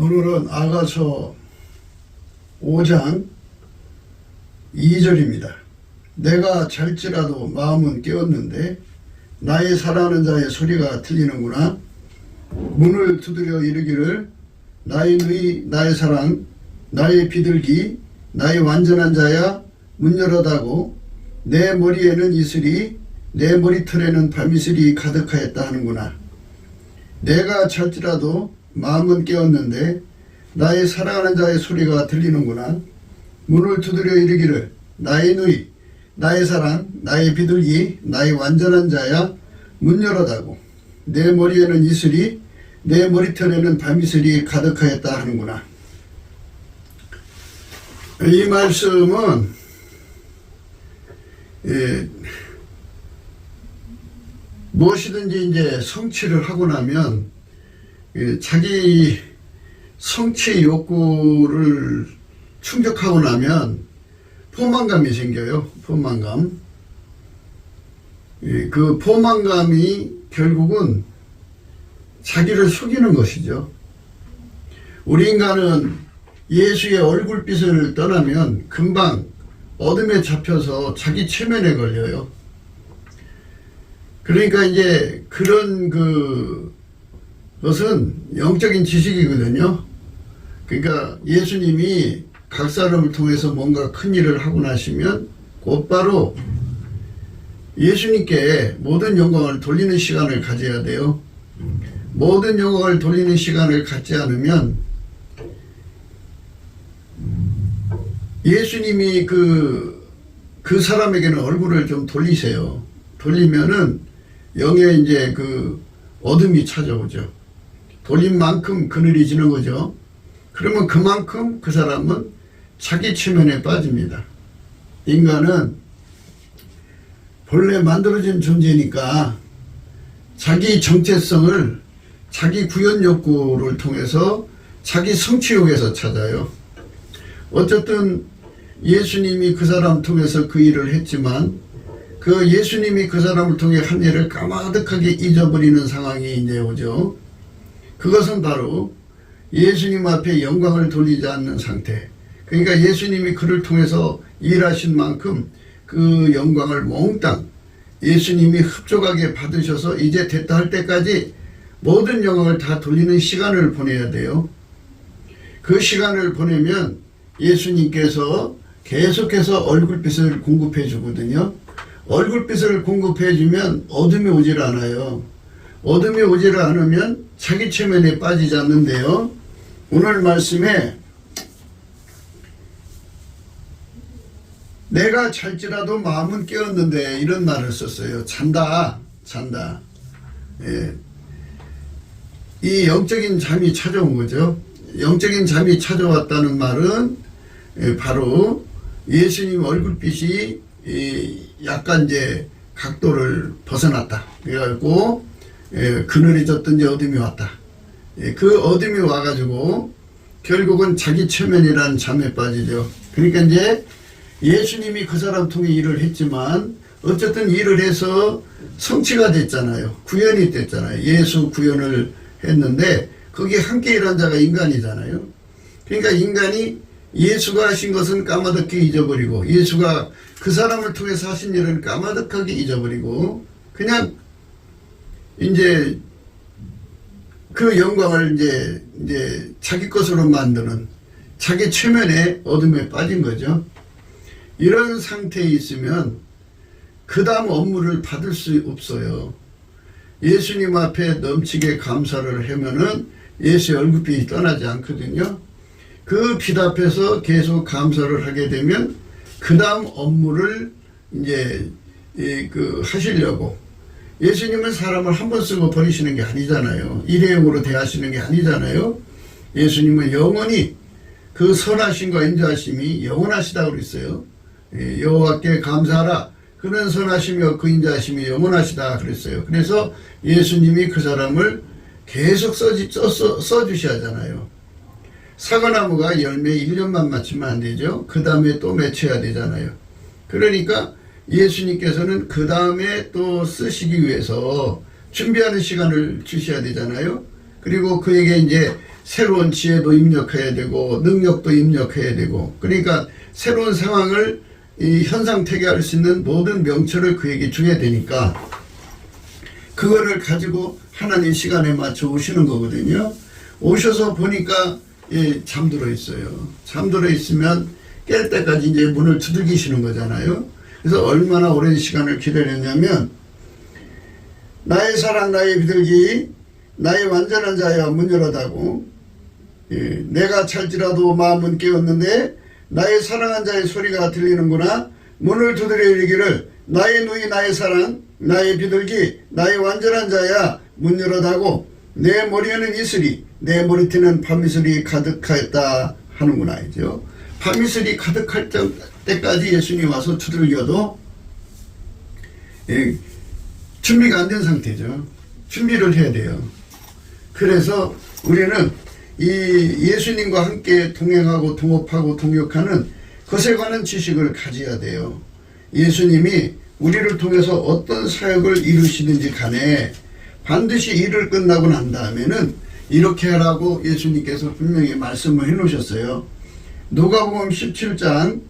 오늘은 아가서 5장 2절입니다. 내가 잘지라도 마음은 깨었는데 나의 사랑하는 자의 소리가 들리는구나. 문을 두드려 이르기를 나의 누이 나의 사랑 나의 비둘기 나의 완전한 자야 문 열어다고 내 머리에는 이슬이 내 머리털에는 밤이슬이 가득하였다 하는구나. 내가 잘지라도 마음은 깨었는데 나의 사랑하는 자의 소리가 들리는구나. 문을 두드려 이르기를 나의 누이 나의 사랑 나의 비둘기 나의 완전한 자야 문 열어다고 내 머리에는 이슬이 내 머리털에는 밤이슬이 가득하였다 하는구나. 이 말씀은 무엇이든지 이제 성취를 하고 나면 자기 성취 욕구를 충족하고 나면 포만감이 생겨요. 포만감. 그 포만감이 결국은 자기를 속이는 것이죠. 우리 인간은 예수의 얼굴빛을 떠나면 금방 어둠에 잡혀서 자기 체면에 걸려요. 그러니까 이제 그런 것은 영적인 지식이거든요. 그러니까 예수님이 각 사람을 통해서 뭔가 큰 일을 하고 나시면 곧바로 예수님께 모든 영광을 돌리는 시간을 가져야 돼요. 모든 영광을 돌리는 시간을 갖지 않으면 예수님이 그 사람에게는 얼굴을 좀 돌리세요. 돌리면은 영에 이제 어둠이 찾아오죠. 돌린 만큼 그늘이 지는 거죠. 그러면 그만큼 그 사람은 자기 체면에 빠집니다. 인간은 본래 만들어진 존재니까 자기 정체성을 자기 구현 욕구를 통해서 자기 성취욕에서 찾아요. 어쨌든 예수님이 그 사람 통해서 그 일을 했지만 그 예수님이 그 사람을 통해 한 일을 까마득하게 잊어버리는 상황이 이제 오죠. 그것은 바로 예수님 앞에 영광을 돌리지 않는 상태. 그러니까 예수님이 그를 통해서 일하신 만큼 그 영광을 몽땅 예수님이 흡족하게 받으셔서 이제 됐다 할 때까지 모든 영광을 다 돌리는 시간을 보내야 돼요. 그 시간을 보내면 예수님께서 계속해서 얼굴빛을 공급해 주거든요. 얼굴빛을 공급해 주면 어둠이 오질 않아요. 어둠이 오질 않으면 자기 체면에 빠지지 않는데요. 오늘 말씀에 내가 잘지라도 마음은 깨었는데 이런 말을 썼어요. 잔다. 예. 이 영적인 잠이 찾아온 거죠. 영적인 잠이 찾아왔다는 말은 바로 예수님 얼굴빛이 약간 이제 각도를 벗어났다. 그래갖고 그늘이 졌든지 어둠이 왔다. 그 어둠이 와가지고 결국은 자기 체면이라는 잠에 빠지죠. 그러니까 이제 예수님이 그 사람 통해 일을 했지만 어쨌든 일을 해서 성취가 됐잖아요. 구현이 됐잖아요. 예수 구현을 했는데 거기에 함께 일한 자가 인간이잖아요. 그러니까 인간이 예수가 하신 것은 까마득히 잊어버리고 예수가 그 사람을 통해서 하신 일은 까마득하게 잊어버리고 그냥 이제 그 영광을 이제 자기 것으로 만드는 자기 체면에 어둠에 빠진 거죠. 이런 상태에 있으면 그 다음 업무를 받을 수 없어요. 예수님 앞에 넘치게 감사를 하면은 예수의 얼굴빛이 떠나지 않거든요. 그 빛 앞에서 계속 감사를 하게 되면 그 다음 업무를 이제 하시려고 예수님은 사람을 한 번 쓰고 버리시는 게 아니잖아요. 일회용으로 대하시는 게 아니잖아요. 예수님은 영원히 그 선하심과 인자하심이 영원하시다고 그랬어요. 여호와께 감사하라. 그는 선하시며 그 인자하심이 영원하시다 그랬어요. 그래서 예수님이 그 사람을 계속 써주셔야 하잖아요. 사과나무가 열매 1년만 맞추면 안 되죠. 그 다음에 또 맺혀야 되잖아요. 그러니까 예수님께서는 그 다음에 또 쓰시기 위해서 준비하는 시간을 주셔야 되잖아요. 그리고 그에게 이제 새로운 지혜도 입력해야 되고 능력도 입력해야 되고, 그러니까 새로운 상황을 이 현상되게 할 수 있는 모든 명철을 그에게 줘야 되니까 그거를 가지고 하나님 시간에 맞춰 오시는 거거든요. 오셔서 보니까 잠들어 있어요. 잠들어 있으면 깰 때까지 이제 문을 두들기시는 거잖아요. 그래서 얼마나 오랜 시간을 기다렸냐면, 나의 사랑 나의 비둘기 나의 완전한 자야 문 열어다고, 내가 찰지라도 마음은 깨었는데 나의 사랑한 자의 소리가 들리는구나. 문을 두드려 이르기를 나의 누이 나의 사랑 나의 비둘기 나의 완전한 자야 문 열어다고, 내 머리에는 이슬이 내 머리띠는 밤이슬이 가득하였다 하는구나. 이죠. 밤이슬이 가득할 때까지 예수님이 와서 두들겨도 준비가 안 된 상태죠. 준비를 해야 돼요. 그래서 우리는 이 예수님과 함께 동행하고 동업하고 동역하는 것에 관한 지식을 가져야 돼요. 예수님이 우리를 통해서 어떤 사역을 이루시든지 간에 반드시 일을 끝나고 난 다음에는 이렇게 하라고 예수님께서 분명히 말씀을 해 놓으셨어요. 누가복음 17장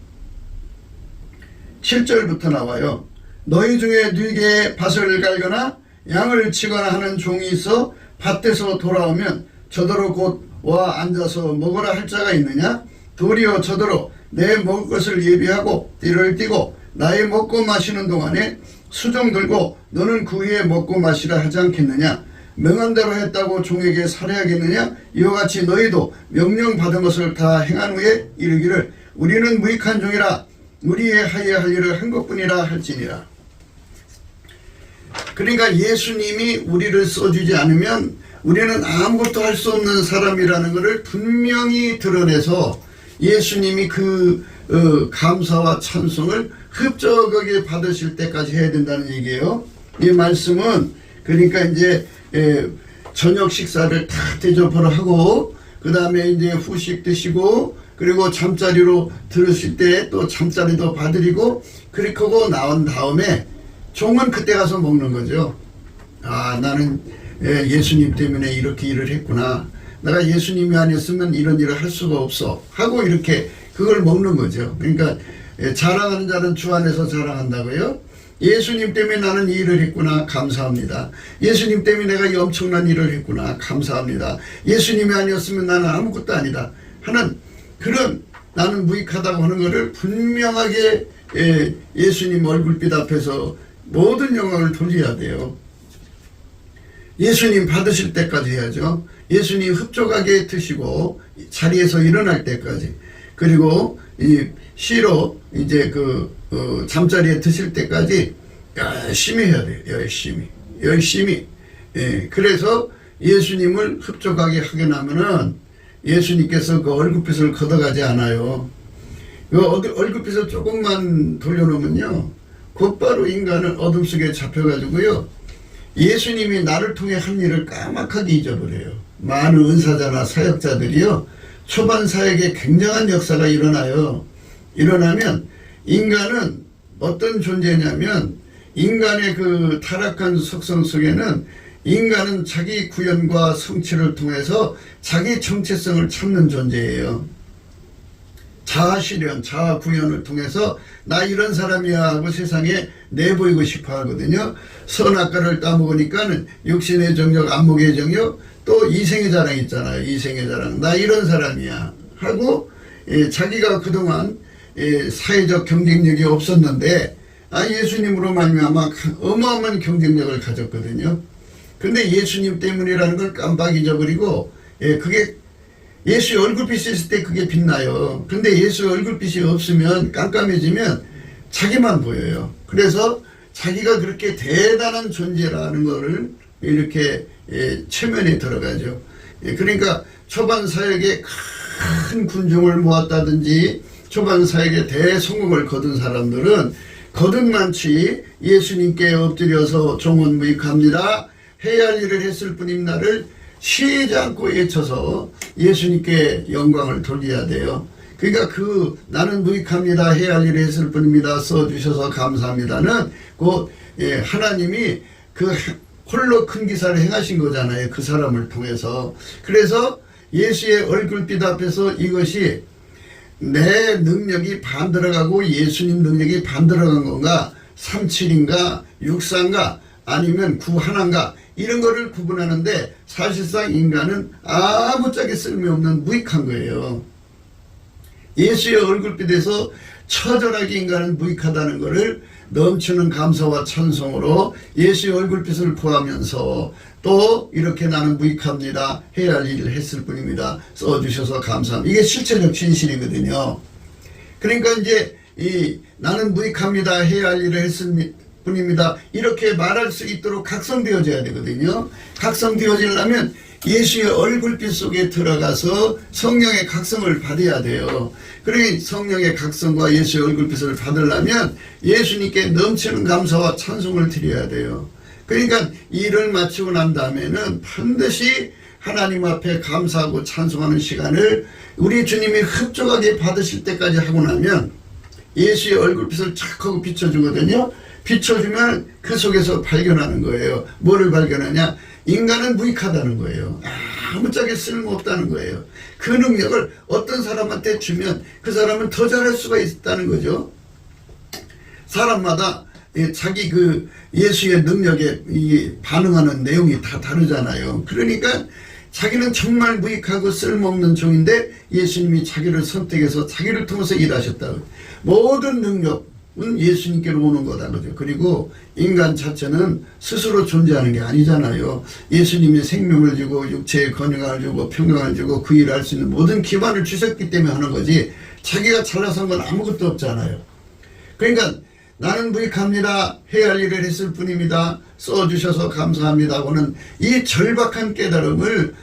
7절부터 나와요. 너희 중에 누이에게 밭을 갈거나 양을 치거나 하는 종이 있어 밭에서 돌아오면 저더러 곧 와 앉아서 먹으라 할 자가 있느냐? 도리어 저더러 내 먹을 것을 예비하고 띠를 띠고 나의 먹고 마시는 동안에 수종 들고 너는 그 후에 먹고 마시라 하지 않겠느냐? 명한 대로 했다고 종에게 살해하겠느냐? 이와 같이 너희도 명령 받은 것을 다 행한 후에 이르기를 우리는 무익한 종이라 우리의 하여야 할 일을 한 것뿐이라 할지니라. 그러니까 예수님이 우리를 써주지 않으면 우리는 아무것도 할 수 없는 사람이라는 것을 분명히 드러내서 예수님이 그 감사와 찬송을 흡족하게 받으실 때까지 해야 된다는 얘기예요. 이 말씀은 그러니까 이제 저녁 식사를 다 대접을 하고 그 다음에 이제 후식 드시고 그리고 잠자리로 들으실 때 또 잠자리도 봐드리고 그렇게 하고 나온 다음에 종은 그때 가서 먹는 거죠. 아, 나는 예수님 때문에 이렇게 일을 했구나. 내가 예수님이 아니었으면 이런 일을 할 수가 없어. 하고 이렇게 그걸 먹는 거죠. 그러니까 자랑하는 자는 주 안에서 자랑한다고요. 예수님 때문에 나는 이 일을 했구나. 감사합니다. 예수님 때문에 내가 이 엄청난 일을 했구나. 감사합니다. 예수님이 아니었으면 나는 아무것도 아니다. 하는 그런 나는 무익하다고 하는 것을 분명하게 예수님 얼굴빛 앞에서 모든 영광을 돌려야 돼요. 예수님 받으실 때까지 해야죠. 예수님 흡족하게 드시고 자리에서 일어날 때까지, 그리고 이 시로 이제 잠자리에 드실 때까지 열심히 해야 돼요. 열심히. 그래서 예수님을 흡족하게 하게 나면은 예수님께서 그 얼굴빛을 걷어가지 않아요. 그 얼굴빛을 조금만 돌려놓으면요, 곧바로 인간은 어둠 속에 잡혀가지고요, 예수님이 나를 통해 한 일을 까맣게 잊어버려요. 많은 은사자나 사역자들이요, 초반 사역에 굉장한 역사가 일어나요. 일어나면 인간은 어떤 존재냐면, 인간의 그 타락한 속성 속에는 인간은 자기 구현과 성취를 통해서 자기 정체성을 찾는 존재예요. 자아실현, 자아구현을 통해서 나 이런 사람이야 하고 세상에 내보이고 싶어 하거든요. 선악과를 따먹으니까는 육신의 정력, 안목의 정력, 또 이생의 자랑 있잖아요. 이생의 자랑. 나 이런 사람이야 하고 자기가 그동안 사회적 경쟁력이 없었는데 예수님으로 말미암아 어마어마한 경쟁력을 가졌거든요. 근데 예수님 때문이라는 걸 깜빡 잊어버리고 그게 예수의 얼굴빛이 있을 때 그게 빛나요. 근데 예수의 얼굴빛이 없으면 깜깜해지면 자기만 보여요. 그래서 자기가 그렇게 대단한 존재라는 거를 이렇게 체면에 들어가죠. 그러니까 초반 사역에 큰 군중을 모았다든지 초반 사역에 대성공을 거둔 사람들은 거듭만치 예수님께 엎드려서 종은 무익합니다. 해야 할 일을 했을 뿐입니다를 쉬지 않고 외쳐서 예수님께 영광을 돌려야 돼요. 그러니까 나는 무익합니다. 해야 할 일을 했을 뿐입니다. 써주셔서 감사합니다는 곧 하나님이 홀로 큰 기사를 행하신 거잖아요. 그 사람을 통해서. 그래서 예수의 얼굴빛 앞에서 이것이 내 능력이 반 들어가고 예수님 능력이 반 들어간 건가, 37인가 64인가 아니면 9 하나인가, 이런 거를 구분하는데 사실상 인간은 아무짝에 쓸모없는 무익한 거예요. 예수의 얼굴빛에서 처절하게 인간은 무익하다는 것을 넘치는 감사와 찬송으로 예수의 얼굴빛을 구하면서 또 이렇게 나는 무익합니다, 해야 할 일을 했을 뿐입니다, 써주셔서 감사합니다. 이게 실체적 진실이거든요. 그러니까 이제 이 나는 무익합니다, 해야 할 일을 했을 뿐입니다, 이렇게 말할 수 있도록 각성되어져야 되거든요. 각성되어지려면 예수의 얼굴빛 속에 들어가서 성령의 각성을 받아야 돼요. 그러니 성령의 각성과 예수의 얼굴빛을 받으려면 예수님께 넘치는 감사와 찬송을 드려야 돼요. 그러니까 일을 마치고 난 다음에는 반드시 하나님 앞에 감사하고 찬송하는 시간을 우리 주님이 흡족하게 받으실 때까지 하고 나면 예수의 얼굴빛을 착 하고 비춰주거든요. 비춰주면 그 속에서 발견하는 거예요. 뭐를 발견하냐? 인간은 무익하다는 거예요. 아무짝에 쓸모없다는 거예요. 그 능력을 어떤 사람한테 주면 그 사람은 더 잘할 수가 있다는 거죠. 사람마다 자기 그 예수의 능력에 반응하는 내용이 다 다르잖아요. 그러니까 자기는 정말 무익하고 쓸모없는 종인데 예수님이 자기를 선택해서 자기를 통해서 일하셨다. 모든 능력은 예수님께로 오는 거다. 그죠? 그리고 인간 자체는 스스로 존재하는 게 아니잖아요. 예수님이 생명을 주고 육체의 건강을 주고 평강을 주고 그 일을 할 수 있는 모든 기반을 주셨기 때문에 하는 거지, 자기가 잘나서 한 건 아무것도 없잖아요. 그러니까 나는 무익합니다, 해야 할 일을 했을 뿐입니다, 써주셔서 감사합니다 하고는 이 절박한 깨달음을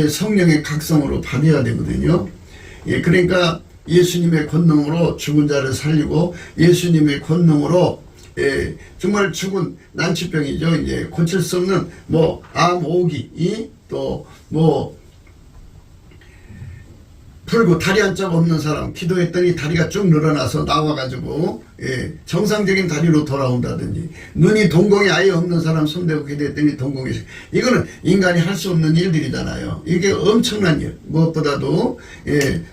성령의 각성으로 받아야 되거든요. 그러니까 예수님의 권능으로 죽은 자를 살리고 예수님의 권능으로 정말 죽은 난치병이죠. 이제 고칠 수 없는 뭐 암, 오기, 또 뭐 풀고 다리 한 짝 없는 사람 기도했더니 다리가 쭉 늘어나서 나와가지고 정상적인 다리로 돌아온다든지, 눈이 동공이 아예 없는 사람 손대고 기도했더니 동공이, 이거는 인간이 할 수 없는 일들이잖아요. 이게 엄청난 일. 무엇보다도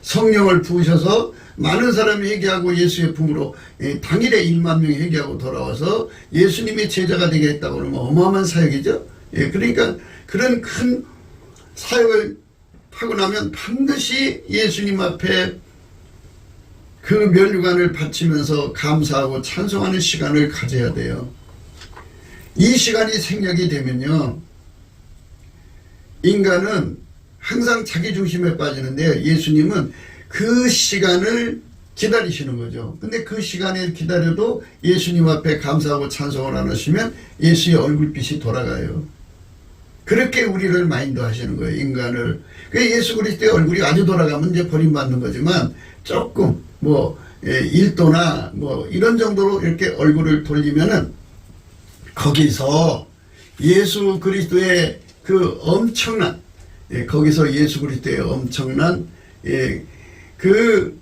성령을 부으셔서 많은 사람이 회개하고 예수의 품으로 당일에 1만 명이 회개하고 돌아와서 예수님의 제자가 되겠다고 그러면 어마어마한 사역이죠. 그러니까 그런 큰 사역을 하고 나면 반드시 예수님 앞에 그 면류관을 바치면서 감사하고 찬송하는 시간을 가져야 돼요. 이 시간이 생략이 되면요, 인간은 항상 자기 중심에 빠지는데 예수님은 그 시간을 기다리시는 거죠. 근데 그 시간을 기다려도 예수님 앞에 감사하고 찬송을 안 하시면 예수의 얼굴빛이 돌아가요. 그렇게 우리를 마인드 하시는 거예요, 인간을. 예수 그리스도의 얼굴이 아주 돌아가면 이제 버림받는 거지만, 조금 뭐 1도나 뭐 이런 정도로 이렇게 얼굴을 돌리면은 거기서 예수 그리스도의 그 엄청난, 거기서 예수 그리스도의 엄청난 그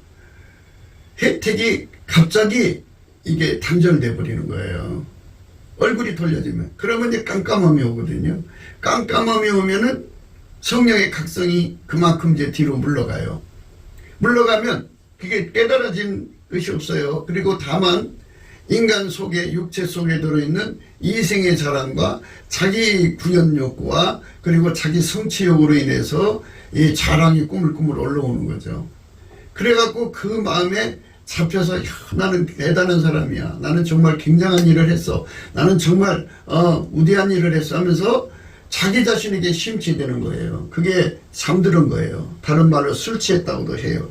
혜택이 갑자기 이게 단절돼 버리는 거예요. 얼굴이 돌려지면. 그러면 이제 깜깜함이 오거든요. 깜깜함이 오면은 성령의 각성이 그만큼 이제 뒤로 물러가요. 물러가면 그게 깨달아진 것이 없어요. 그리고 다만 인간 속에, 육체 속에 들어있는 이생의 자랑과 자기 구현 욕구와 그리고 자기 성취 욕으로 인해서 이 자랑이 꾸물꾸물 올라오는 거죠. 그래갖고 그 마음에 잡혀서, 야, 나는 대단한 사람이야, 나는 정말 굉장한 일을 했어, 나는 정말 우대한 일을 했어 하면서 자기 자신에게 심취되는 거예요. 그게 잠드는 거예요. 다른 말로 술 취했다고도 해요.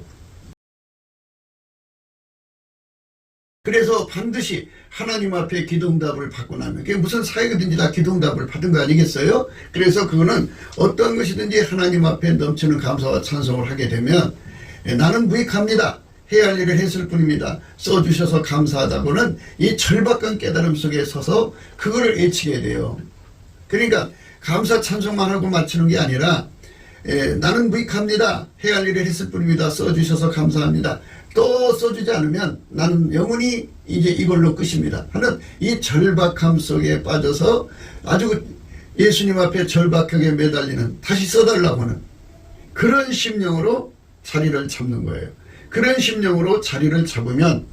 그래서 반드시 하나님 앞에 기도응답을 받고 나면, 그게 무슨 사역이든지 다 기도응답을 받은 거 아니겠어요? 그래서 그거는 어떤 것이든지 하나님 앞에 넘치는 감사와 찬송을 하게 되면, 나는 무익합니다, 해야 할 일을 했을 뿐입니다, 써주셔서 감사하다고는 이 절박한 깨달음 속에 서서 그거를 외치게 돼요. 그러니까 감사 찬송만 하고 마치는 게 아니라, 나는 무익합니다, 해야 할 일을 했을 뿐입니다, 써주셔서 감사합니다, 또 써주지 않으면 나는 영원히 이제 이걸로 끝입니다 하는 이 절박함 속에 빠져서 아주 예수님 앞에 절박하게 매달리는, 다시 써달라고 하는 그런 심령으로 자리를 잡는 거예요. 그런 심령으로 자리를 잡으면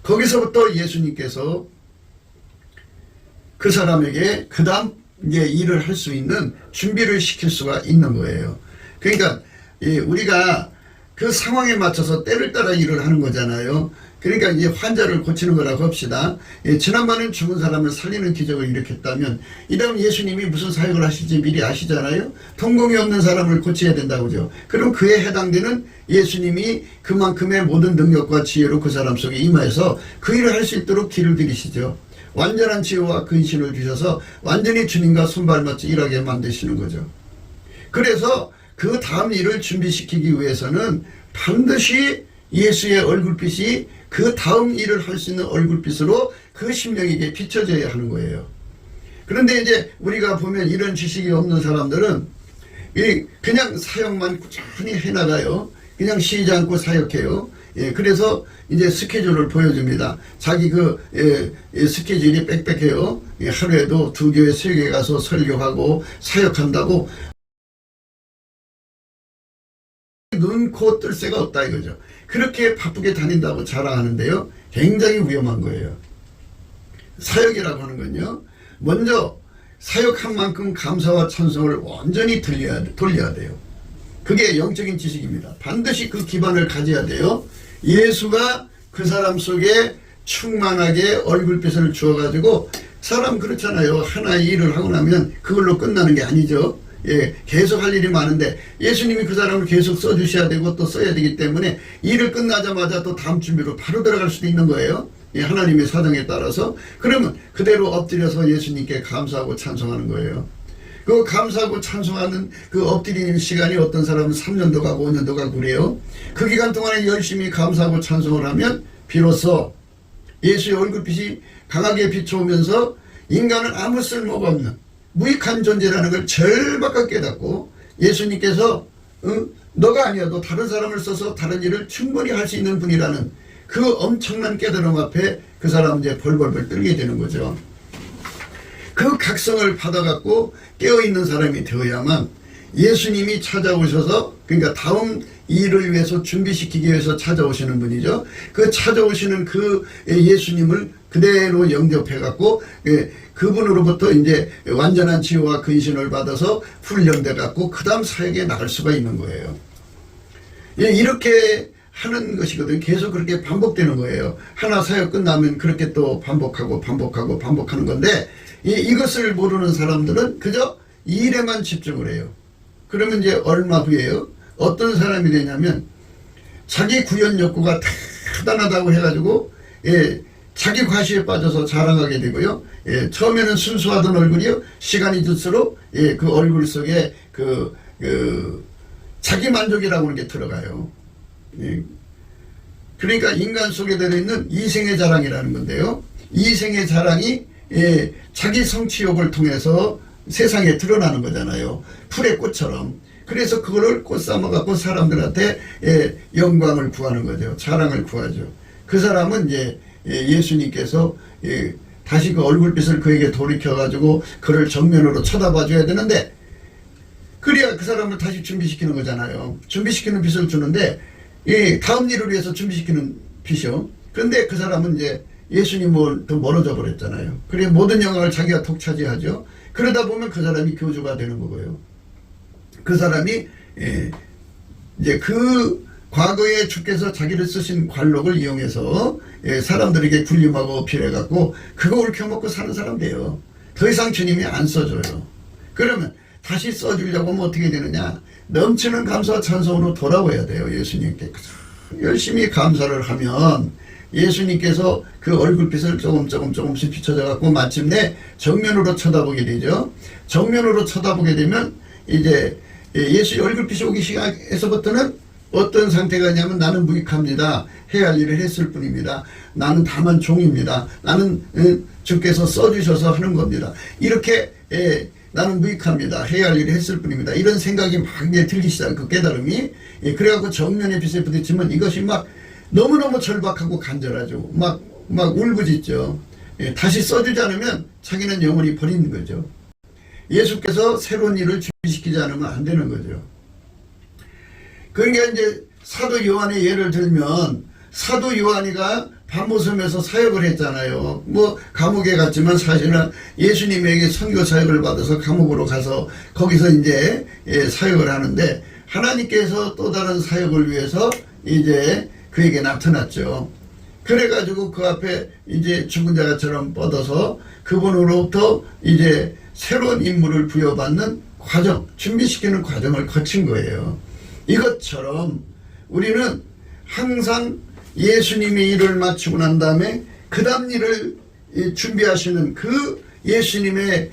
거기서부터 예수님께서 그 사람에게 그 다음 이제 일을 할 수 있는 준비를 시킬 수가 있는 거예요. 그러니까 우리가 그 상황에 맞춰서 때를 따라 일을 하는 거잖아요. 그러니까 이제 환자를 고치는 거라고 합시다. 지난번엔 죽은 사람을 살리는 기적을 일으켰다면 이 다음 예수님이 무슨 사역을 하실지 미리 아시잖아요. 통공이 없는 사람을 고쳐야 된다고죠. 그럼 그에 해당되는 예수님이 그만큼의 모든 능력과 지혜로 그 사람 속에 임하여서 그 일을 할 수 있도록 길을 들이시죠. 완전한 지혜와 근신을 주셔서 완전히 주님과 손발맞춰 일하게 만드시는 거죠. 그래서 그 다음 일을 준비시키기 위해서는 반드시 예수의 얼굴빛이 그 다음 일을 할 수 있는 얼굴빛으로 그 심령에게 비춰져야 하는 거예요. 그런데 이제 우리가 보면 이런 지식이 없는 사람들은 그냥 사역만 꾸준히 해나가요. 그냥 쉬지 않고 사역해요. 그래서 이제 스케줄을 보여줍니다. 자기 스케줄이 빽빽해요. 하루에도 2교회 3교회 가서 설교하고 사역한다고 눈, 코 뜰 새가 없다 이거죠. 그렇게 바쁘게 다닌다고 자랑하는데요. 굉장히 위험한 거예요. 사역이라고 하는 건요. 먼저 사역한 만큼 감사와 찬송을 완전히 돌려야 돼요. 그게 영적인 지식입니다. 반드시 그 기반을 가져야 돼요. 예수가 그 사람 속에 충만하게 얼굴빛을 주어가지고, 사람 그렇잖아요. 하나의 일을 하고 나면 그걸로 끝나는 게 아니죠. 계속 할 일이 많은데 예수님이 그 사람을 계속 써주셔야 되고 또 써야 되기 때문에 일을 끝나자마자 또 다음 준비로 바로 들어갈 수도 있는 거예요. 하나님의 사정에 따라서. 그러면 그대로 엎드려서 예수님께 감사하고 찬송하는 거예요. 그 감사하고 찬송하는 그 엎드리는 시간이 어떤 사람은 3년도 가고 5년도 가고 그래요. 그 기간 동안에 열심히 감사하고 찬송을 하면 비로소 예수의 얼굴빛이 강하게 비춰오면서 인간은 아무 쓸모가 없는 무익한 존재라는 걸 절박하게 깨닫고, 예수님께서 너가 아니어도 다른 사람을 써서 다른 일을 충분히 할 수 있는 분이라는 그 엄청난 깨달음 앞에 그 사람은 이제 벌벌벌 떨게 되는 거죠. 그 각성을 받아갖고 깨어있는 사람이 되어야만 예수님이 찾아오셔서, 그러니까 다음 일을 위해서 준비시키기 위해서 찾아오시는 분이죠. 그 찾아오시는 그 예수님을 그대로 영접해갖고 그분으로부터 이제 완전한 지혜와 근신을 받아서 훈련돼갖고 그 다음 사역에 나갈 수가 있는 거예요. 이렇게 하는 것이거든요. 계속 그렇게 반복되는 거예요. 하나 사역 끝나면 그렇게 또 반복하는 건데, 이것을 모르는 사람들은 그저 일에만 집중을 해요. 그러면 이제 얼마 후에요. 어떤 사람이 되냐면 자기 구현 욕구가 대단하다고 해가지고 자기 과시에 빠져서 자랑하게 되고요. 처음에는 순수하던 얼굴이요. 시간이 들수록 그 얼굴 속에 자기 만족이라고 하는 게 들어가요. 그러니까 인간 속에 들어있는 이생의 자랑이라는 건데요. 이생의 자랑이 자기 성취욕을 통해서 세상에 드러나는 거잖아요. 풀의 꽃처럼. 그래서 그거를 꽃 삼아갖고 사람들한테 영광을 구하는 거죠. 자랑을 구하죠. 그 사람은 이제 예수님께서 다시 그 얼굴빛을 그에게 돌이켜가지고 그를 정면으로 쳐다봐 줘야 되는데, 그래야 그 사람을 다시 준비시키는 거잖아요. 준비시키는 빛을 주는데, 다음 일을 위해서 준비시키는 빛이요. 그런데 그 사람은 이제 예수님을 더 멀어져 버렸잖아요. 그래 모든 영광을 자기가 독차지하죠. 그러다 보면 그 사람이 교주가 되는 거고요. 그 사람이 이제 그 과거에 주께서 자기를 쓰신 관록을 이용해서 사람들에게 군림하고 어필해갖고 그거 옳혀먹고 사는 사람 돼요. 더 이상 주님이 안 써줘요. 그러면 다시 써주려고 하면 어떻게 되느냐. 넘치는 감사와 찬송으로 돌아와야 돼요. 예수님께. 열심히 감사를 하면 예수님께서 그 얼굴빛을 조금씩 비춰져갖고 마침내 정면으로 쳐다보게 되죠. 정면으로 쳐다보게 되면 이제 예수의 얼굴빛이 오기 시작해서부터는 어떤 상태가 있냐면 나는 무익합니다. 해야 할 일을 했을 뿐입니다. 나는 다만 종입니다. 나는 주께서 써주셔서 하는 겁니다. 이렇게 나는 무익합니다. 해야 할 일을 했을 뿐입니다. 이런 생각이 막 들기 시작, 그 깨달음이. 그래갖고 정면에 빛에 부딪히면 이것이 막 너무너무 절박하고 간절하죠. 막 울부짖죠. 다시 써주지 않으면 자기는 영원히 버리는 거죠. 예수께서 새로운 일을 준비시키지 않으면 안 되는 거죠. 그러니까 이제 사도 요한의 예를 들면 사도 요한이가 반모섬에서 사역을 했잖아요. 뭐 감옥에 갔지만 사실은 예수님에게 선교 사역을 받아서 감옥으로 가서 거기서 이제 사역을 하는데 하나님께서 또 다른 사역을 위해서 이제 그에게 나타났죠. 그래가지고 그 앞에 이제 죽은 자처럼 뻗어서 그분으로부터 이제 새로운 임무를 부여받는 과정, 준비시키는 과정을 거친 거예요. 이것처럼 우리는 항상 예수님이 일을 마치고 난 다음에 그 다음 일을 준비하시는 그 예수님의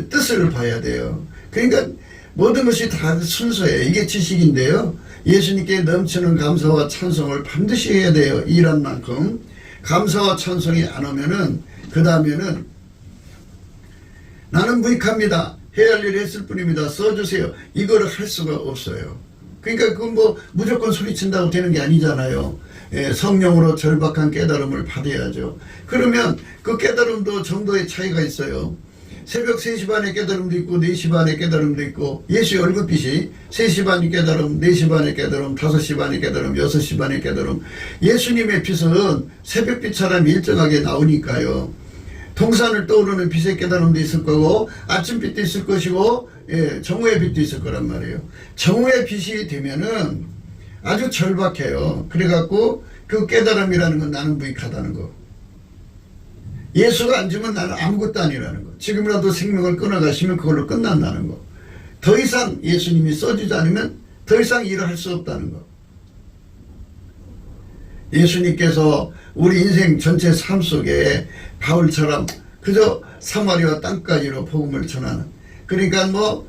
뜻을 봐야 돼요. 그러니까 모든 것이 다 순서예요. 이게 지식인데요. 예수님께 넘치는 감사와 찬송을 반드시 해야 돼요. 일한 만큼. 감사와 찬송이 안 오면은 그 다음에는 나는 무익합니다. 해야 할 일을 했을 뿐입니다. 써주세요. 이거를 할 수가 없어요. 그러니까 그건 뭐 무조건 소리친다고 되는 게 아니잖아요. 성령으로 절박한 깨달음을 받아야죠. 그러면 그 깨달음도 정도의 차이가 있어요. 새벽 3시 반에 깨달음도 있고 4시 반에 깨달음도 있고 예수의 얼굴빛이 3시 반에 깨달음, 4시 반에 깨달음, 5시 반에 깨달음, 6시 반에 깨달음. 예수님의 빛은 새벽빛처럼 일정하게 나오니까요. 동산을 떠오르는 빛의 깨달음도 있을 거고 아침빛도 있을 것이고 정오의 빛도 있을 거란 말이에요. 정오의 빛이 되면은 아주 절박해요. 그래갖고 그 깨달음이라는 건 나는 무익하다는 거. 예수가 안 주면 나는 아무것도 아니라는 거. 지금이라도 생명을 끊어가시면 그걸로 끝난다는 거. 더 이상 예수님이 써주지 않으면 더 이상 일을 할 수 없다는 거. 예수님께서 우리 인생 전체 삶 속에 바울처럼 그저 사마리아 땅까지로 복음을 전하는, 그러니까 뭐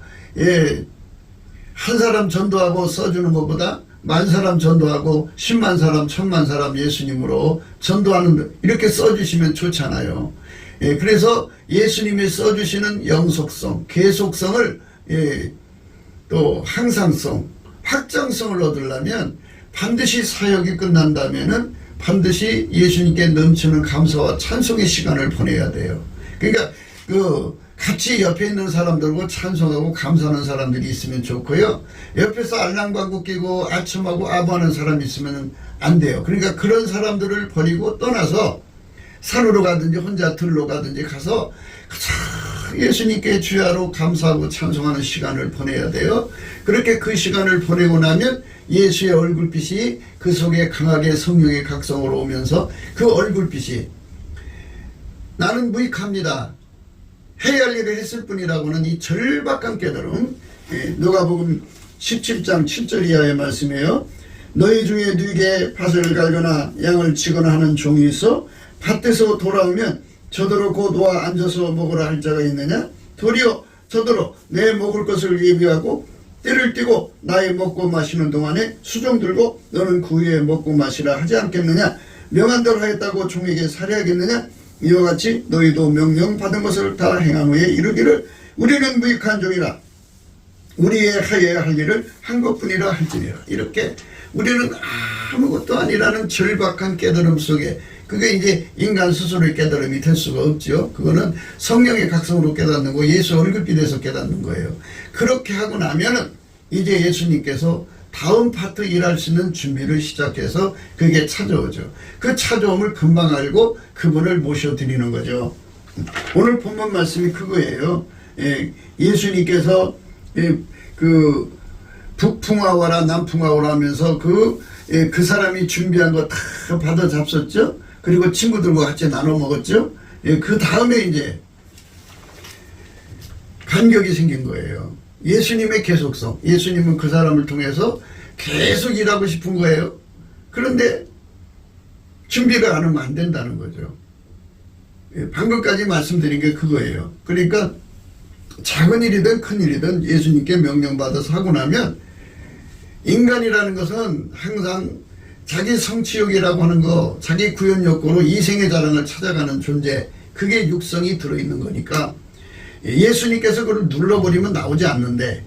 한 사람 전도하고 써주는 것보다 10,000사람 전도하고 100,000 사람 1,000,000 사람 예수님으로 전도하는, 이렇게 써주시면 좋잖아요. 그래서 예수님이 써주시는 영속성, 계속성을 또 항상성, 확장성을 얻으려면 반드시 사역이 끝난다면은 반드시 예수님께 넘치는 감사와 찬송의 시간을 보내야 돼요. 그러니까 같이 옆에 있는 사람들과 찬송하고 감사하는 사람들이 있으면 좋고요. 옆에서 알랑방구 끼고 아첨하고 아부하는 사람이 있으면 안 돼요. 그러니까 그런 사람들을 버리고 떠나서 산으로 가든지 혼자 들로 가든지 가서 예수님께 주야로 감사하고 찬송하는 시간을 보내야 돼요. 그렇게 그 시간을 보내고 나면 예수의 얼굴빛이 그 속에 강하게 성령의 각성으로 오면서 그 얼굴빛이 나는 무익합니다. 해야 할 일을 했을 뿐이라고는 이 절박한 깨달음, 누가복음 17장 7절 이하의 말씀이에요. 너희 중에 누구에게 밭을 갈거나 양을 치거나 하는 종이 있어 밭에서 돌아오면 저더러 곧 와 앉아서 먹으라 할 자가 있느냐? 도리어 저더러 내 먹을 것을 예비하고 때를 띠고 나의 먹고 마시는 동안에 수종 들고 너는 그 후에 먹고 마시라 하지 않겠느냐? 명한 대로 하였다고 종에게 살해하겠느냐? 이와 같이 너희도 명령받은 것을 다 행한 후에 이르기를 우리는 무익한 종이라 우리의 하여야 할 일을 한 것뿐이라 할지니라. 이렇게 우리는 아무것도 아니라는 절박한 깨달음 속에, 그게 이제 인간 스스로의 깨달음이 될 수가 없죠. 그거는 성령의 각성으로 깨닫는 거, 예수 얼굴빛에서 깨닫는 거예요. 그렇게 하고 나면은 이제 예수님께서 다음 파트 일할 수 있는 준비를 시작해서 그게 찾아오죠. 그 찾아옴을 금방 알고 그분을 모셔드리는 거죠. 오늘 본문 말씀이 그거예요. 예수님께서 그 북풍하오라 남풍하오라 하면서 그 사람이 준비한 거 다 받아 잡섰죠. 그리고 친구들과 같이 나눠 먹었죠. 그 다음에 이제 간격이 생긴 거예요. 예수님의 계속성. 예수님은 그 사람을 통해서 계속 일하고 싶은 거예요. 그런데 준비를 안 하면 안 된다는 거죠. 방금까지 말씀드린 게 그거예요. 그러니까 작은 일이든 큰 일이든 예수님께 명령받아서 하고 나면 인간이라는 것은 항상 자기 성취욕이라고 하는 거, 자기 구현 욕구로 이생의 자랑을 찾아가는 존재, 그게 육성이 들어있는 거니까 예수님께서 그걸 눌러버리면 나오지 않는데,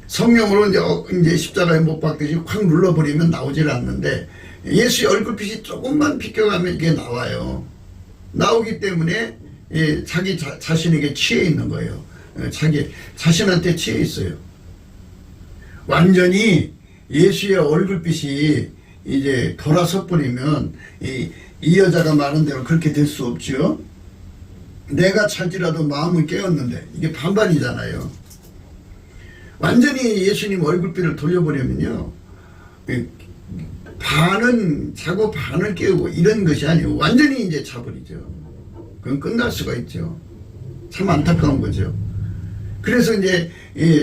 성령으로 이제 십자가에 못 박듯이 확 눌러버리면 나오질 않는데, 예수의 얼굴빛이 조금만 비껴가면 이게 나와요. 나오기 때문에 자기 자신에게 취해 있는 거예요. 자기 자신한테 치여 있어요. 완전히 예수의 얼굴빛이 이제 돌아서 버리면 이 여자가 말한 대로 그렇게 될 수 없죠. 내가 찰지라도 마음은 깨었는데 이게 반반이잖아요. 완전히 예수님 얼굴빛을 돌려버리면요, 반은 자고 반을 깨우고 이런 것이 아니고 완전히 이제 자버리죠. 그건 끝날 수가 있죠. 참 안타까운 거죠. 그래서 이제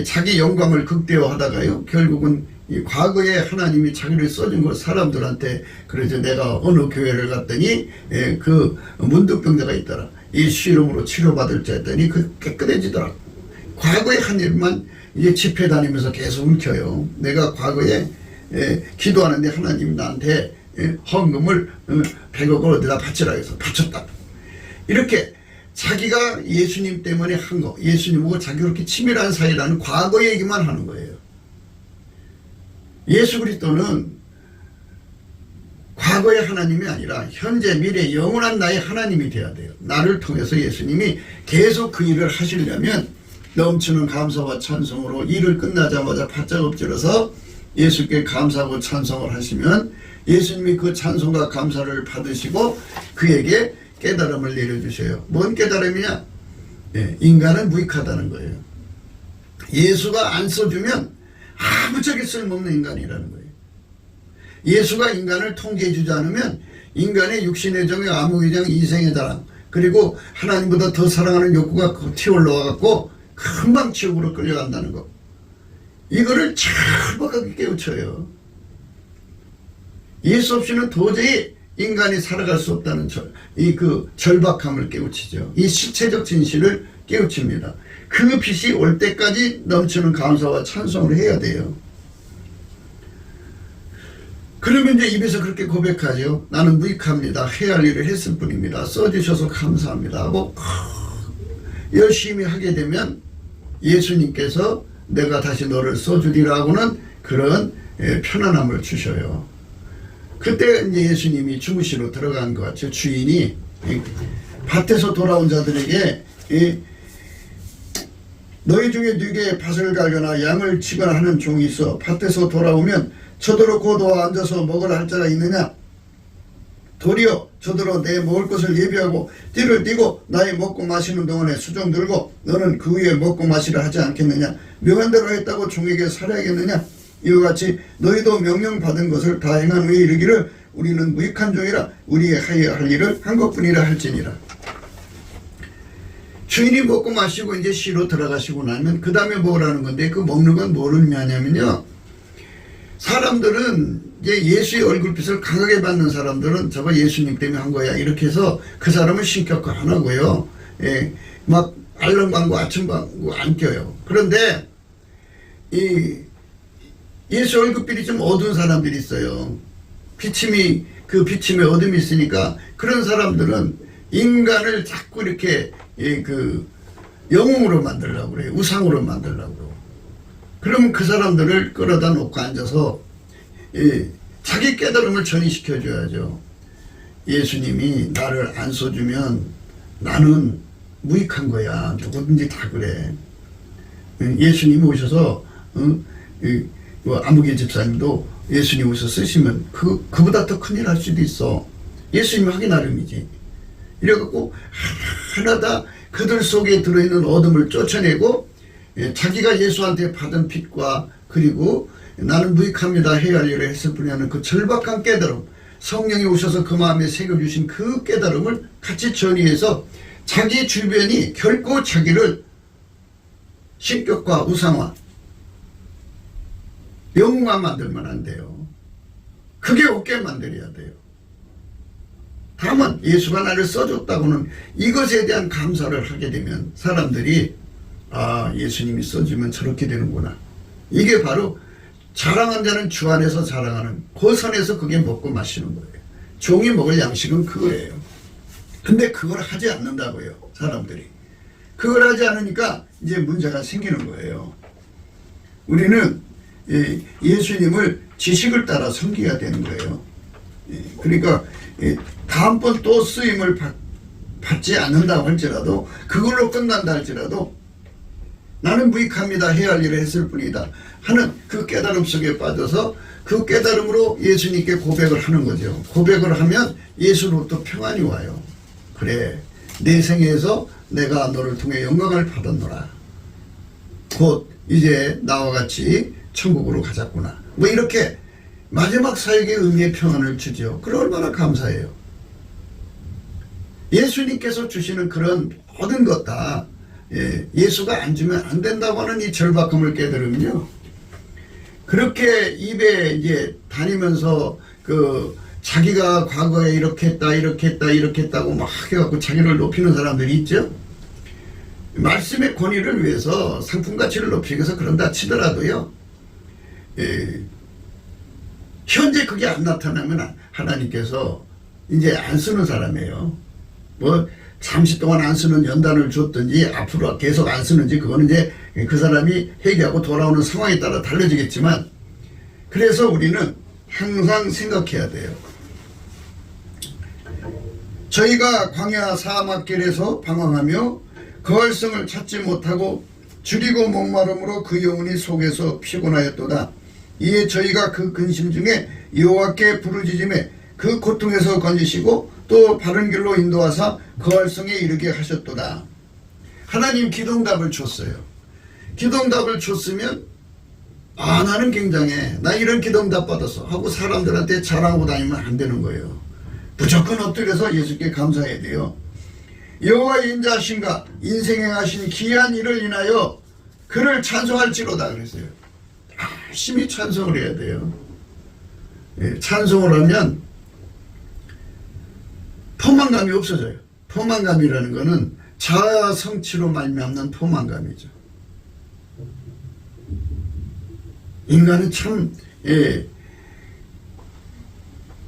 자기 영광을 극대화하다가요, 결국은 과거에 하나님이 자기를 써준 것 사람들한테, 그래서 내가 어느 교회를 갔더니 그 문득병자가 있더라, 예수 이름으로 치료받을 자 했더니 그 깨끗해지더라. 과거에 한 일만 이제 집회 다니면서 계속 읊혀요. 내가 과거에 기도하는데 하나님 나한테 헌금을 100억을 어디다 바치라 해서 바쳤다. 이렇게 자기가 예수님 때문에 한 거, 예수님하고 자기 그렇게 치밀한 사이라는 과거 얘기만 하는 거예요. 예수 그리스도는 과거의 하나님이 아니라 현재 미래 영원한 나의 하나님이 돼야 돼요. 나를 통해서 예수님이 계속 그 일을 하시려면 넘치는 감사와 찬송으로 일을 끝나자마자 바짝 엎드려서 예수께 감사하고 찬송을 하시면 예수님이 그 찬송과 감사를 받으시고 그에게 깨달음을 내려주셔요. 뭔 깨달음이냐? 인간은 무익하다는 거예요. 예수가 안 써주면 아무짝에 쓸모없는 인간이라는 거예요. 예수가 인간을 통제해주지 않으면 인간의 육신의 정의, 암흑의 정, 이생의 자랑, 그리고 하나님보다 더 사랑하는 욕구가 튀어올라와갖고 금방 지옥으로 끌려간다는 거, 이거를 철박하게 깨우쳐요. 예수 없이는 도저히 인간이 살아갈 수 없다는 그 절박함을 깨우치죠. 이 실체적 진실을 깨우칩니다. 그 빛이 올 때까지 넘치는 감사와 찬송을 해야 돼요. 그러면 이제 입에서 그렇게 고백하죠. 나는 무익합니다. 해야 할 일을 했을 뿐입니다. 써주셔서 감사합니다 하고 열심히 하게 되면 예수님께서 내가 다시 너를 써주리라고는 그런 편안함을 주셔요. 그때 이제 예수님이 주무시러 들어간 것 같죠. 주인이 밭에서 돌아온 자들에게 너희 중에 누구에게 밭을 갈거나 양을 치거나 하는 종이 있어 밭에서 돌아오면 저더러 고도와 앉아서 먹으라 할 자가 있느냐? 도리어 저더러 내 먹을 것을 예비하고 띠를 띠고 나의 먹고 마시는 동안에 수종 들고 너는 그 위에 먹고 마시라 하지 않겠느냐? 명한 대로 했다고 종에게 살아야겠느냐? 이와 같이 너희도 명령받은 것을 다 행한 후에 이르기를 우리는 무익한 종이라 우리의 하여야 할 일을 한 것뿐이라 할지니라. 주인이 먹고 마시고 이제 시로 들어가시고 나면 그 다음에 먹으라는 건데, 그 먹는 건 뭘 의미하냐면요, 사람들은 이제 예수의 얼굴빛을 강하게 받는 사람들은 저거 예수님 때문에 한 거야 이렇게 해서 그 사람을 신격화 안 하고요, 막 알렁방구 아침방구 안 껴요. 그런데 이 예수 얼굴빛이 좀 어두운 사람들이 있어요. 그 비침에 어둠이 있으니까 그런 사람들은 인간을 자꾸 이렇게 그 영웅으로 만들려고 그래요. 우상으로 만들려고. 그러면 그 사람들을 끌어다 놓고 앉아서 자기 깨달음을 전이시켜 줘야죠. 예수님이 나를 안 써주면 나는 무익한 거야. 누구든지 다 그래. 예수님이 오셔서 아무개 집사님도 예수님 오셔서 쓰시면 그보다 더 큰일 할 수도 있어. 예수님이 하기 나름이지. 이래갖고 하나다 그들 속에 들어있는 어둠을 쫓아내고 자기가 예수한테 받은 빛과 그리고 나는 무익합니다 해야 할 일을 했을 뿐이라는 그 절박한 깨달음, 성령이 오셔서 그 마음에 새겨주신 그 깨달음을 같이 전이해서 자기 주변이 결코 자기를 신격화, 우상화, 영웅화 만들면 안 돼요. 그게 없게 만들어야 돼요. 다만 예수가 나를 써줬다고는 이것에 대한 감사를 하게 되면 사람들이 예수님이 써주면 저렇게 되는구나. 이게 바로 자랑한 자는 주 안에서 자랑하는 그 선에서 그게 먹고 마시는 거예요. 종이 먹을 양식은 그거예요. 근데 그걸 하지 않는다고요, 사람들이. 그걸 하지 않으니까 이제 문제가 생기는 거예요. 우리는 예수님을 지식을 따라 섬겨야 되는 거예요. 그러니까 다음번 또 쓰임을 받지 않는다고 할지라도, 그걸로 끝난다 할지라도 나는 무익합니다. 해야 할 일을 했을 뿐이다 하는 그 깨달음 속에 빠져서 그 깨달음으로 예수님께 고백을 하는 거죠. 고백을 하면 예수로부터 평안이 와요. 그래, 내 생애에서 내가 너를 통해 영광을 받았노라. 곧 이제 나와 같이 천국으로 가자꾸나. 뭐 이렇게 마지막 사역의 의미의 평안을 주죠. 그럼 얼마나 감사해요. 예수님께서 주시는 그런 모든 것 다 예수가 안 주면 안 된다고 하는 이 절박함을 깨달으면요, 그렇게 입에 이제 다니면서 그 자기가 과거에 이렇게 했다 이렇게 했다 이렇게 했다고 막 해갖고 자기를 높이는 사람들이 있죠. 말씀의 권위를 위해서 상품 가치를 높이기 위해서 그런다 치더라도요, 현재 그게 안 나타나면 하나님께서 이제 안 쓰는 사람이에요. 뭐 잠시 동안 안 쓰는 연단을 줬든지 앞으로 계속 안 쓰는지 그거는 이제 그 사람이 회개하고 돌아오는 상황에 따라 달라지겠지만, 그래서 우리는 항상 생각해야 돼요. 저희가 광야 사막길에서 방황하며 거할성을 찾지 못하고 줄이고 목마름으로 그 영혼이 속에서 피곤하였도다. 이에 저희가 그 근심 중에 여호와께 부르짖음에 그 고통에서 건지시고 또 바른 길로 인도하사 거할성에 이르게 하셨도다. 하나님 기도응답을 줬어요. 기도응답을 줬으면 나는 굉장해, 나 이런 기도응답 받았어 하고 사람들한테 자랑하고 다니면 안 되는 거예요. 무조건 엎드려서 예수께 감사해야 돼요. 여호와의 인자하신가 인생에 하신 기이한 일을 인하여 그를 찬송할지로다 그랬어요. 열심히 찬송을 해야 돼요. 찬송을 하면 포만감이 없어져요. 포만감이라는 것은 자아 성취로 말미암는 포만감이죠. 인간은 참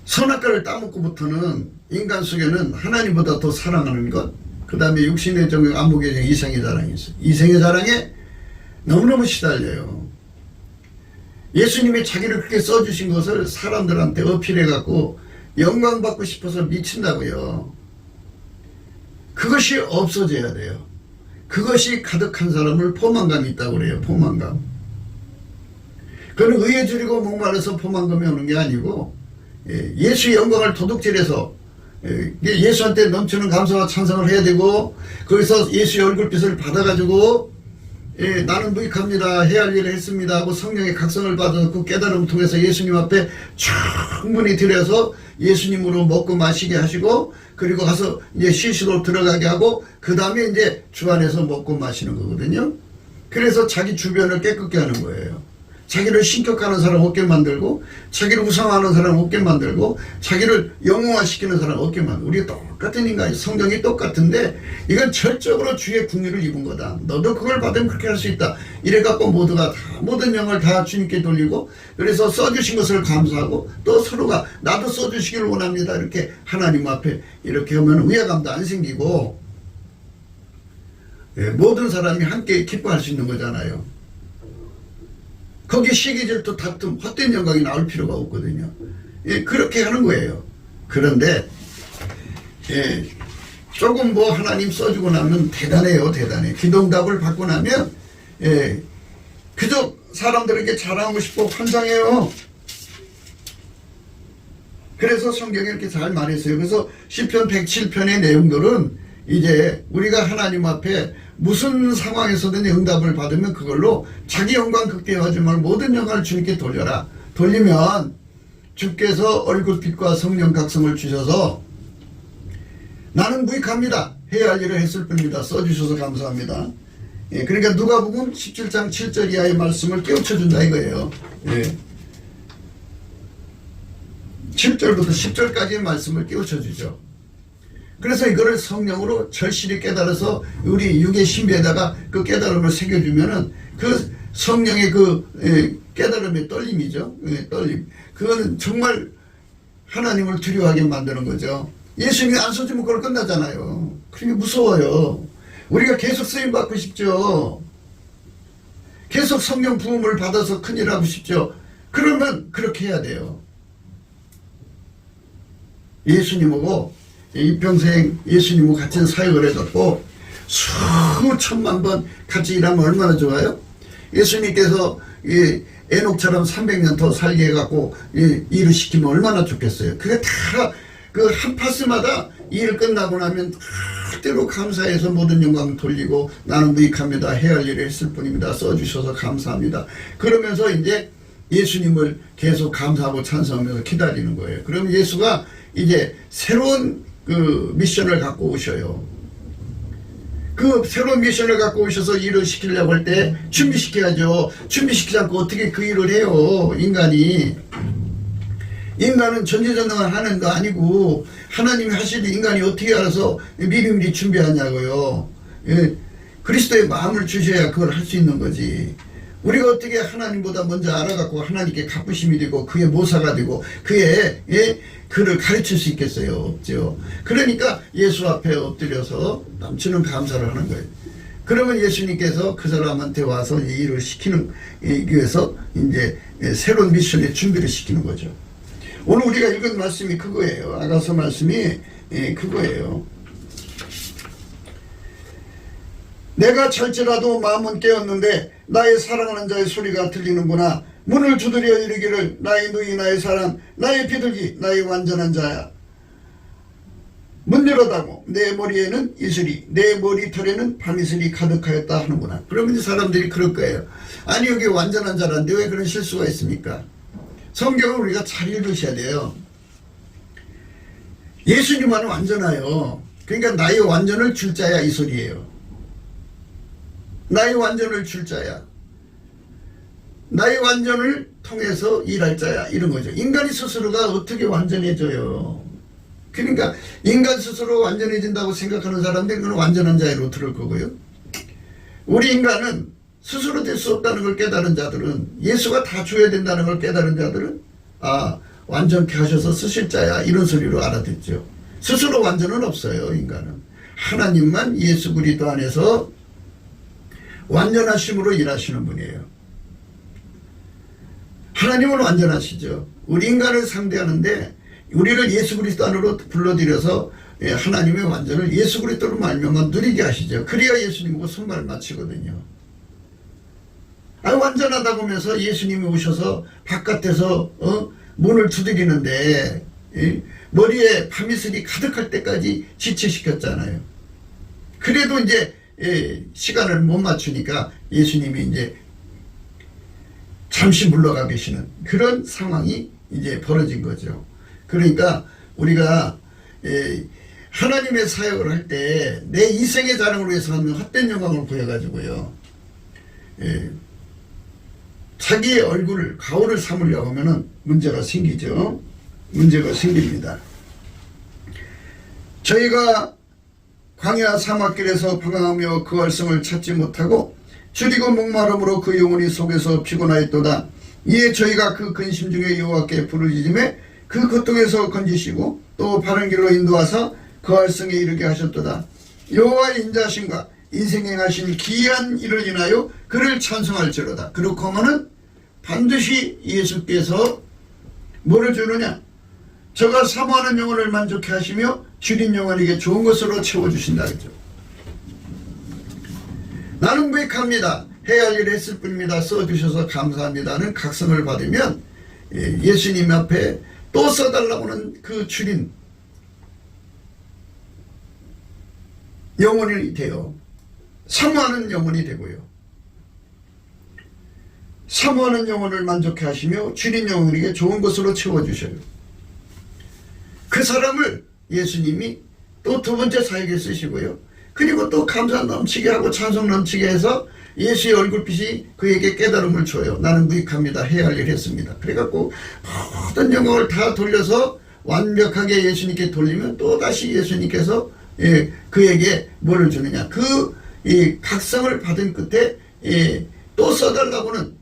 선악과를 따먹고부터는 인간 속에는 하나님보다 더 사랑하는 것, 그 다음에 육신의 정욕, 안목의 정욕, 이생의 자랑이 있어요. 이생의 자랑에 너무너무 시달려요. 예수님이 자기를 그렇게 써주신 것을 사람들한테 어필해갖고 영광받고 싶어서 미친다고요. 그것이 없어져야 돼요. 그것이 가득한 사람을 포만감이 있다고 그래요. 포만감. 그건 의에 줄이고 목말라서 포만감이 오는 게 아니고 예수의 영광을 도둑질해서 예수한테 넘치는 감사와 찬성을 해야 되고, 거기서 예수의 얼굴빛을 받아가지고 나는 무익합니다, 해야 할 일을 했습니다 하고 성령의 각성을 받아서 그 깨달음을 통해서 예수님 앞에 충분히 들여서 예수님으로 먹고 마시게 하시고, 그리고 가서 이제 시시로 들어가게 하고, 그 다음에 이제 주 안에서 먹고 마시는 거거든요. 그래서 자기 주변을 깨끗게 하는 거예요. 자기를 신격하는 사람 없게 만들고, 자기를 우상하는 사람 없게 만들고, 자기를 영웅화시키는 사람 없게 만들고. 우리가 똑같은 인간이, 성경이 똑같은데 이건 철저하로 주의 국리를 입은 거다. 너도 그걸 받으면 그렇게 할 수 있다. 이래갖고 모두가 다 모든 영을 다 주님께 돌리고, 그래서 써주신 것을 감사하고 또 서로가 나도 써주시기를 원합니다 이렇게 하나님 앞에 이렇게 하면 위화감도 안 생기고 모든 사람이 함께 기뻐할 수 있는 거잖아요. 거기에 시기 질투 다툼 헛된 영광이 나올 필요가 없거든요. 그렇게 하는 거예요. 그런데 조금 뭐 하나님 써주고 나면 대단해요. 대단해. 기도응답을 받고 나면 그저 사람들에게 자랑하고 싶고 환장해요. 그래서 성경에 이렇게 잘 말했어요. 그래서 시편 107편의 내용들은 이제 우리가 하나님 앞에 무슨 상황에서든 응답을 받으면 그걸로 자기 영광 극대화하지 말고 모든 영광을 주님께 돌려라. 돌리면 주께서 얼굴빛과 성령 각성을 주셔서 나는 무익합니다, 해야 할 일을 했을 뿐입니다, 써주셔서 감사합니다. 그러니까 누가복음 17장 7절 이하의 말씀을 깨우쳐준다 이거예요. 7절부터 10절까지의 말씀을 깨우쳐주죠. 그래서 이거를 성령으로 절실히 깨달아서 우리 육의 신비에다가 그 깨달음을 새겨주면은 그 성령의 그 깨달음의 떨림이죠. 떨림. 그거는 정말 하나님을 두려워하게 만드는 거죠. 예수님이 안 써주면 그걸 끝나잖아요. 그러니까 무서워요. 우리가 계속 쓰임 받고 싶죠. 계속 성령 부음을 받아서 큰일 하고 싶죠. 그러면 그렇게 해야 돼요. 예수님하고 이평생 예수님과 같은 사역을 해줬고 수천만 번 같이 일하면 얼마나 좋아요? 예수님께서 에녹처럼 300년 더 살게 해갖고 일을 시키면 얼마나 좋겠어요. 그게 다 그 한 파스마다 일 끝나고 나면 그대로 감사해서 모든 영광 돌리고 나는 무익합니다. 해야 할 일을 했을 뿐입니다. 써주셔서 감사합니다. 그러면서 이제 예수님을 계속 감사하고 찬송하면서 기다리는 거예요. 그럼 예수가 이제 새로운 그 미션을 갖고 오셔요. 그 새로운 미션을 갖고 오셔서 일을 시키려고 할 때 준비시켜야죠. 준비시키지 않고 어떻게 그 일을 해요. 인간은 전지전능을 하는 거 아니고 하나님이 하실 인간이 어떻게 알아서 미리미리 준비하냐고요. 그리스도의 마음을 주셔야 그걸 할 수 있는 거지. 우리가 어떻게 하나님보다 먼저 알아갖고 하나님께 갚으심이 되고 그의 모사가 되고 그의 그를 가르칠 수 있겠어요? 없죠. 그러니까 예수 앞에 엎드려서 넘치는 감사를 하는 거예요. 그러면 예수님께서 그 사람한테 와서 이 일을 시키는 위해서 이제 새로운 미션의 준비를 시키는 거죠. 오늘 우리가 읽은 말씀이 그거예요. 아가서 말씀이 그거예요. 내가 잘지라도 마음은 깨었는데 나의 사랑하는 자의 소리가 들리는구나. 문을 두드려 이르기를 나의 누이 나의 사랑 나의 비둘기 나의 완전한 자야. 문 열어다고 내 머리에는 이슬이 내 머리털에는 밤이슬이 가득하였다 하는구나. 그러면 사람들이 그럴 거예요. 아니 여기 완전한 자란데 왜 그런 실수가 있습니까? 성경을 우리가 잘 읽으셔야 돼요. 예수님만은 완전해요. 그러니까 나의 완전을 줄 자야 이 소리예요. 나의 완전을 줄 자야. 나의 완전을 통해서 일할 자야. 이런 거죠. 인간이 스스로가 어떻게 완전해져요. 그러니까 인간 스스로 완전해진다고 생각하는 사람들은 완전한 자로 들을 거고요. 우리 인간은 스스로 될 수 없다는 걸 깨달은 자들은 예수가 다 줘야 된다는 걸 깨달은 자들은 완전케 하셔서 쓰실 자야. 이런 소리로 알아듣죠. 스스로 완전은 없어요. 인간은. 하나님만 예수 그리스도 안에서 완전하심으로 일하시는 분이에요. 하나님은 완전하시죠. 우리 인간을 상대하는데 우리를 예수 그리스도 안으로 불러들여서 하나님의 완전을 예수 그리스도로 말미암아 누리게 하시죠. 그래야 예수님과 손발 맞추거든요. 완전하다고 하면서 예수님이 오셔서 바깥에서 문을 두드리는데 머리에 밤이슬이 가득할 때까지 지체시켰잖아요. 그래도 이제 시간을 못 맞추니까 예수님이 이제 잠시 물러가 계시는 그런 상황이 이제 벌어진 거죠. 그러니까 우리가 하나님의 사역을 할 때 내 이생의 자랑을 위해서 하는 헛된 영광을 보여가지고요. 자기의 얼굴을 가오를 삼으려고 하면 문제가 생기죠. 문제가 생깁니다. 저희가 광야 사막길에서 방황하며 그 얼성을 찾지 못하고 줄이고 목마름으로 그 영혼이 속에서 피곤하였도다. 이에 저희가 그 근심 중에 여호와께 부르짖음에 그 고통에서 건지시고 또 바른 길로 인도하사 그 얼성에 이르게 하셨도다. 여호와의 인자하심과 인생 행하신 기이한 일을 인하여 그를 찬송할지로다. 그렇고 하면은 반드시 예수께서 뭐를 주느냐? 저가 사모하는 영혼을 만족해 하시며 줄인 영혼에게 좋은 것으로 채워주신다. 그죠? 나는 무익합니다. 해야 할 일을 했을 뿐입니다. 써주셔서 감사합니다는 각성을 받으면 예수님 앞에 또 써달라고는 그 줄인 영혼이 돼요. 사모하는 영혼이 되고요. 사모하는 영혼을 만족해 하시며 줄인 영혼에게 좋은 것으로 채워주셔요. 그 사람을 예수님이 또 두 번째 사역에 쓰시고요. 그리고 또 감사 넘치게 하고 찬송 넘치게 해서 예수의 얼굴빛이 그에게 깨달음을 줘요. 나는 무익합니다. 해야 할 일 했습니다. 그래갖고 모든 영광을 다 돌려서 완벽하게 예수님께 돌리면 또 다시 예수님께서 그에게 뭐를 주느냐. 이 각성을 받은 끝에 또 써달라고는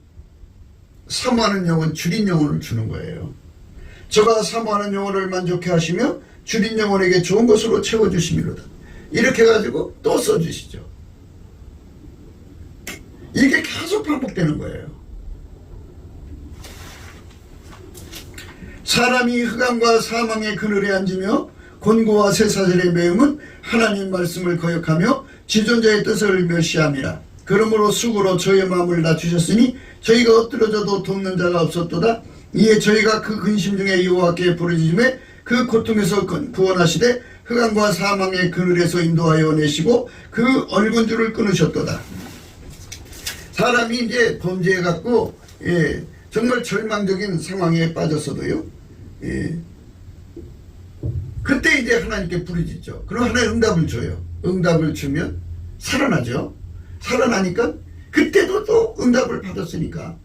사모하는 영혼, 줄인 영혼을 주는 거예요. 저가 사모하는 영혼을 만족해 하시며 줄인 영혼에게 좋은 것으로 채워주심이로다. 이렇게 해가지고 또 써주시죠. 이게 계속 반복되는 거예요. 사람이 흑암과 사망의 그늘에 앉으며 곤고와 쇠사슬에 매음은 하나님 말씀을 거역하며 지존자의 뜻을 멸시함이라. 그러므로 숙으로 저희의 마음을 낮추셨으니 저희가 엎드러져도 돕는 자가 없었도다. 이에 저희가 그 근심 중에 여호와께 부르짖음에 그 고통에서 구원하시되 흑암과 사망의 그늘에서 인도하여 내시고 그 얼군 줄을 끊으셨도다. 사람이 이제 범죄해갖고 정말 절망적인 상황에 빠졌어도요, 그때 이제 하나님께 부르짖죠. 그럼 하나님 응답을 줘요. 응답을 주면 살아나죠. 살아나니까 그때도 또 응답을 받았으니까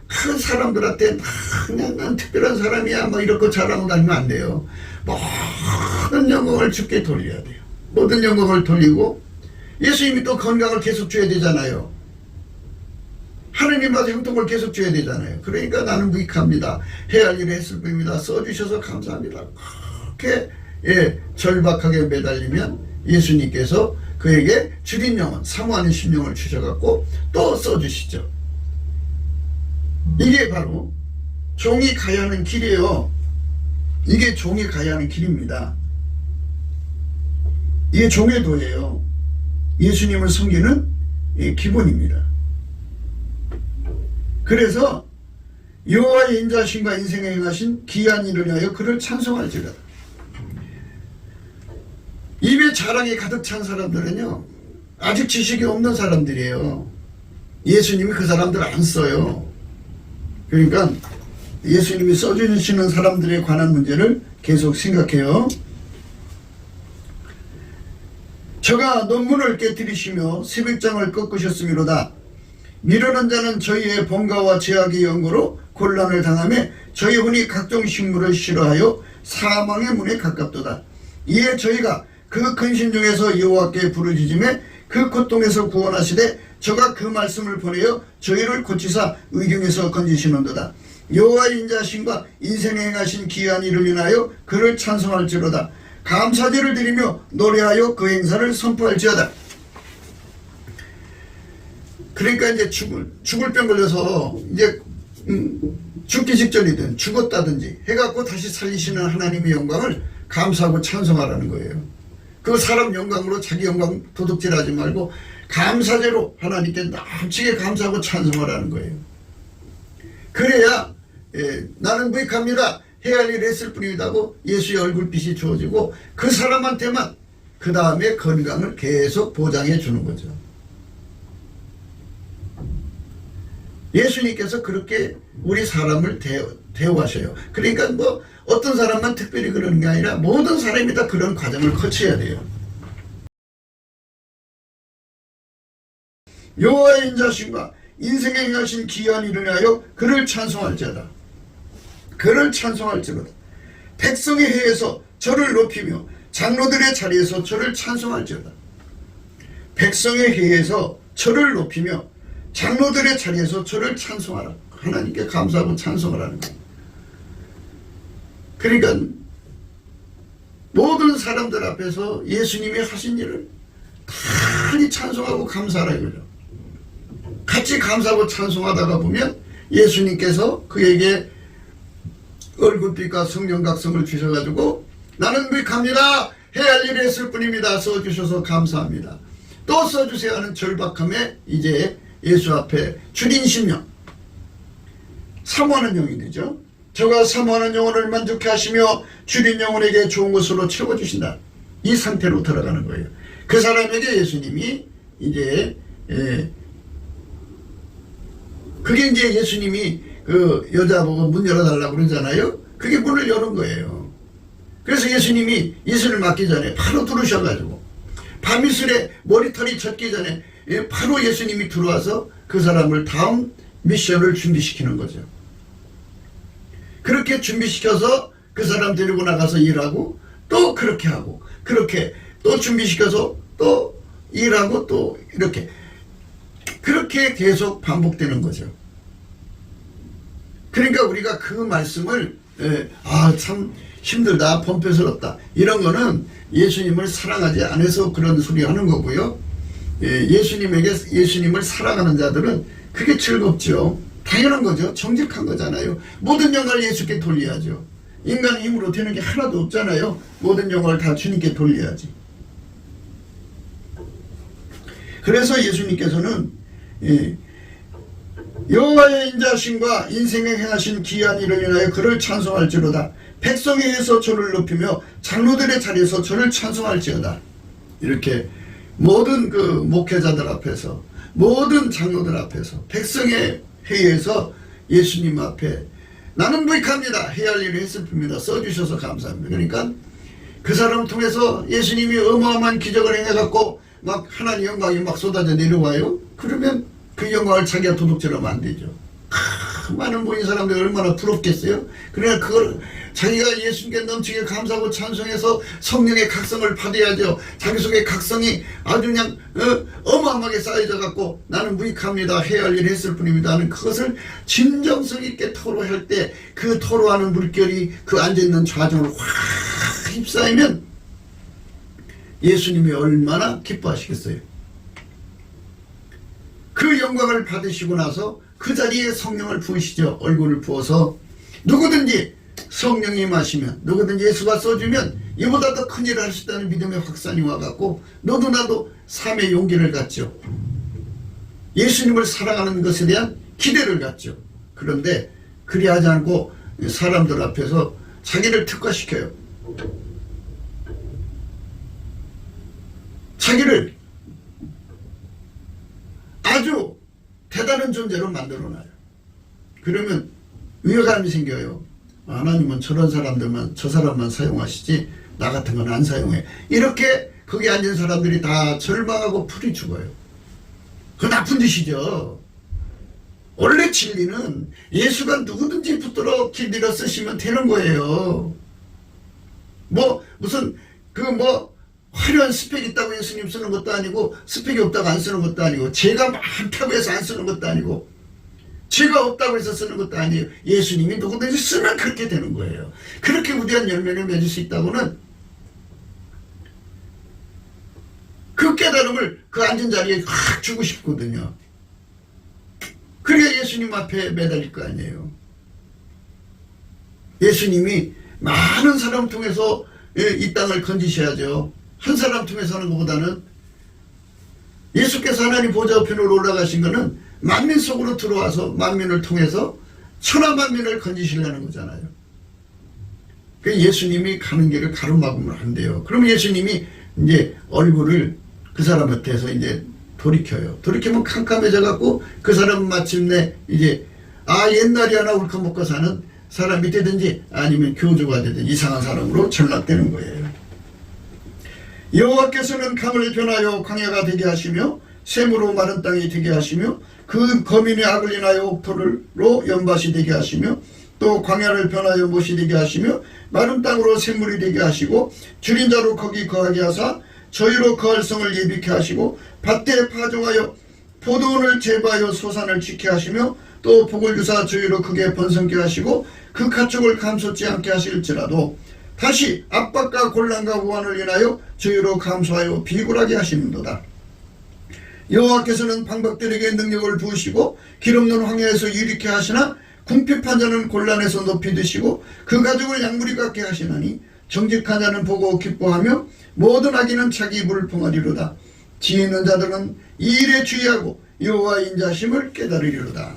큰 사람들한테 그냥 난 특별한 사람이야 뭐 이렇게 자랑을 다니면 안 돼요. 모든 영광을 주께 돌려야 돼요. 모든 영광을 돌리고 예수님이 또 건강을 계속 줘야 되잖아요. 하느님한테 형통을 계속 줘야 되잖아요. 그러니까 나는 무익합니다. 해야 할 일을 했을 뿐입니다. 써주셔서 감사합니다. 그렇게 절박하게 매달리면 예수님께서 그에게 줄인 영혼, 사모하는 심령을 주셔갖고 또 써주시죠. 이게 바로 종이 가야 하는 길이에요. 이게 종이 가야 하는 길입니다. 이게 종의 도예요. 예수님을 섬기는 기본입니다. 그래서 여호와의 인자하심과 인생에 행하신 기이한 일을 위하여 그를 찬송할지라다. 입에 자랑이 가득 찬 사람들은요, 아직 지식이 없는 사람들이에요. 예수님이 그 사람들 안 써요. 그러니까 예수님이 써주시는 사람들에 관한 문제를 계속 생각해요. 저가 논문을 깨뜨리시며 새벽장을 꺾으셨음이로다. 미루는 자는 저희의 번가와 제약의 연고로 곤란을 당하며 저희 혼이 각종 식물을 싫어하여 사망의 문에 가깝도다. 이에 저희가 그 근심 중에서 여호와께 부르짖음에 그 고통에서 구원하시되 저가 그 말씀을 보내어 저희를 고치사 의경에서 건지시는도다. 여호와의 인자하심과 인생에 행하신 기이한 일을 인하여 그를 찬송할지로다. 감사제를 드리며 노래하여 그 행사를 선포할지어다. 그러니까 이제 죽을 병 걸려서 이제 죽기 직전이든 죽었다든지 해갖고 다시 살리시는 하나님의 영광을 감사하고 찬송하라는 거예요. 그 사람 영광으로 자기 영광 도둑질하지 말고 감사제로 하나님께 넘치게 감사하고 찬송하라는 거예요. 그래야 나는 무익합니다. 해야 할 일을 했을 뿐이다고 예수의 얼굴빛이 주어지고 그 사람한테만 그 다음에 건강을 계속 보장해 주는 거죠. 예수님께서 그렇게 우리 사람을 대우하셔요. 그러니까 뭐 어떤 사람만 특별히 그러는 게 아니라 모든 사람이 다 그런 과정을 거쳐야 돼요. 여호와의 인자하심과 인생에 행하신 기이한 일을 하여 그를 찬송할지어다. 그를 찬송할지어다. 백성의 해에서 저를 높이며 장로들의 자리에서 저를 찬송할지어다. 백성의 해에서 저를 높이며 장로들의 자리에서 저를 찬송하라. 하나님께 감사하고 찬송을 하는 거예요. 그러니까 모든 사람들 앞에서 예수님이 하신 일을 많이 찬송하고 감사하라 이거죠. 같이 감사하고 찬송하다가 보면 예수님께서 그에게 얼굴빛과 성령각성을 주셔가지고 나는 무익합니다. 해야 할 일을 했을 뿐입니다. 써주셔서 감사합니다. 또 써주세요 하는 절박함에 이제 예수 앞에 줄인 심령, 사모하는 영이 되죠. 저가 사모하는 영혼을 만족해 하시며 줄인 영혼에게 좋은 것으로 채워주신다. 이 상태로 들어가는 거예요. 그 사람에게 예수님이 이제 그게 이제 예수님이 그 여자 보고 문 열어달라고 그러잖아요. 그게 문을 여는 거예요. 그래서 예수님이 이슬을 맞기 전에 바로 들으셔가지고 밤이슬에 머리털이 젖기 전에 바로 예수님이 들어와서 그 사람을 다음 미션을 준비시키는 거죠. 그렇게 준비시켜서 그 사람 데리고 나가서 일하고 또 그렇게 하고 그렇게 또 준비시켜서 또 일하고 또 이렇게 그렇게 계속 반복되는 거죠. 그러니까 우리가 그 말씀을 참 힘들다, 범패스럽다 이런 거는 예수님을 사랑하지 않아서 그런 소리 하는 거고요. 예수님을 사랑하는 자들은 그게 즐겁죠. 당연한 거죠. 정직한 거잖아요. 모든 영광을 예수께 돌려야죠. 인간의 힘으로 되는 게 하나도 없잖아요. 모든 영광을 다 주님께 돌려야지. 그래서 예수님께서는 여호와의 인자하심과 인생에 행하신 기이한 일을 인하여 그를 찬송할지로다. 백성에 의해서 저를 높이며 장로들의 자리에서 저를 찬송할지어다. 이렇게 모든 그 목회자들 앞에서, 모든 장로들 앞에서, 백성의 회의에서 예수님 앞에 나는 무익합니다, 해야 할 일을 했을 뿐입니다, 써주셔서 감사합니다. 그러니까 그 사람 통해서 예수님이 어마어마한 기적을 행해갖고 막 하나님 영광이 막 쏟아져 내려와요. 그러면 그 영광을 자기가 도둑질하면 안 되죠. 많은 모인 사람들이 얼마나 부럽겠어요. 그러니까 그걸 자기가 예수님께 넘치게 감사하고 찬송해서 성령의 각성을 받아야죠. 자기 속에 각성이 아주 그냥 어마어마하게 쌓여져 갖고 나는 무익합니다, 해야 할 일을 했을 뿐입니다 하는 그것을 진정성 있게 토로할 때 그 토로하는 물결이 그 앉아있는 좌정을 확 휩싸이면 예수님이 얼마나 기뻐하시겠어요. 그 영광을 받으시고 나서 그 자리에 성령을 부으시죠. 얼굴을 부어서 누구든지 성령이 마시면, 누구든지 예수가 써주면 이보다 더 큰 일을 할 수 있다는 믿음의 확산이 와갖고 너도 나도 삶의 용기를 갖죠. 예수님을 사랑하는 것에 대한 기대를 갖죠. 그런데 그리하지 않고 사람들 앞에서 자기를 특화시켜요. 자기를 아주 대단한 존재로 만들어놔요. 그러면 위화감이 생겨요. 하나님은 저런 사람들만, 저 사람만 사용하시지 나 같은 건 안 사용해. 이렇게 거기 앉은 사람들이 다 절망하고 풀이 죽어요. 그 나쁜 짓이죠. 원래 진리는 예수가 누구든지 붙들어 길들여 쓰시면 되는 거예요. 무슨 화려한 스펙이 있다고 예수님 쓰는 것도 아니고, 스펙이 없다고 안 쓰는 것도 아니고, 죄가 많다고 해서 안 쓰는 것도 아니고, 죄가 없다고 해서 쓰는 것도 아니에요. 예수님이 누구든지 쓰면 그렇게 되는 거예요. 그렇게 위대한 열매를 맺을 수 있다고는 그 깨달음을 그 앉은 자리에 확 주고 싶거든요. 그래야 예수님 앞에 매달릴 거 아니에요. 예수님이 많은 사람 통해서 이 땅을 건지셔야죠. 한 사람 통해서 하는 것보다는 예수께서 하나님 보좌 우편으로 올라가신 것은 만민 속으로 들어와서 만민을 통해서 천하 만민을 건지시려는 거잖아요. 그 예수님이 가는 길을 가로막으면 안 돼요. 그럼 예수님이 이제 얼굴을 그 사람한테서 이제 돌이켜요. 돌이키면 캄캄해져 갖고 그 사람은 마침내 이제 옛날이 하나 울컥먹고 사는 사람이 되든지 아니면 교주가 되든지 이상한 사람으로 전락되는 거예요. 여호와께서는 강을 변하여 광야가 되게 하시며 샘으로 마른 땅이 되게 하시며 그 거민의 악을 인하여 옥토로 연밭이 되게 하시며 또 광야를 변하여 못이 되게 하시며 마른 땅으로 샘물이 되게 하시고 줄인 자로 거기 거하게 하사 저희로 거할 성을 예비케 하시고 밭에 파종하여 포도원을 제거하여 소산을 지게 하시며 또 복을 주사 저희로 크게 번성케 하시고 그 가축을 감솟지 않게 하실지라도 다시 압박과 곤란과 우환을 인하여 저희로 감소하여 비굴하게 하시는도다. 여호와께서는 방백들에게 능력을 부으시고 기름는 황야에서 유리케 하시나 궁핍한 자는 곤란에서 높이 드시고 그 가죽을 양무리 같게 하시나니 정직한 자는 보고 기뻐하며 모든 악인은 자기 입을 봉하리로다. 지혜 있는 자들은 이 일에 주의하고 여호와의 인자심을 깨달으리로다.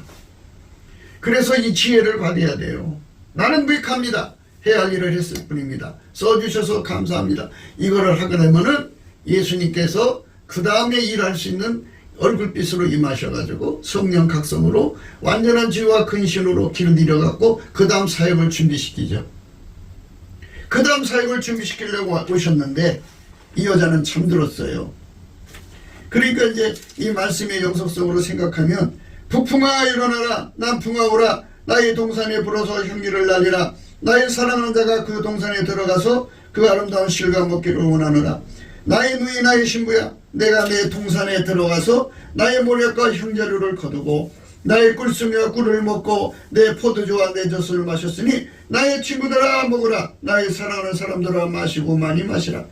그래서 이 지혜를 받아야 돼요. 나는 무익합니다, 해야 할 일을 했을 뿐입니다, 써주셔서 감사합니다. 이거를 하게 되면은 예수님께서 그 다음에 일할 수 있는 얼굴빛으로 임하셔가지고 성령 각성으로 완전한 지혜와 근신으로 길들여 갖고 그 다음 사역을 준비시키죠. 그 다음 사역을 준비시키려고 오셨는데 이 여자는 잠들었어요. 그러니까 이제 이 말씀의 영속성으로 생각하면 북풍아 일어나라, 남풍아 오라, 나의 동산에 불어서 향기를 날리라. 나의 사랑하는 자가 그 동산에 들어가서 그 아름다운 실과 먹기를 원하노라. 나의 누이 나의 신부야, 내가 내 동산에 들어가서 나의 모략과 향자류를 거두고 나의 꿀순이와 꿀을 먹고 내 포도주와 내 젖을 마셨으니 나의 친구들아 먹으라, 나의 사랑하는 사람들아 마시고 많이 마시라.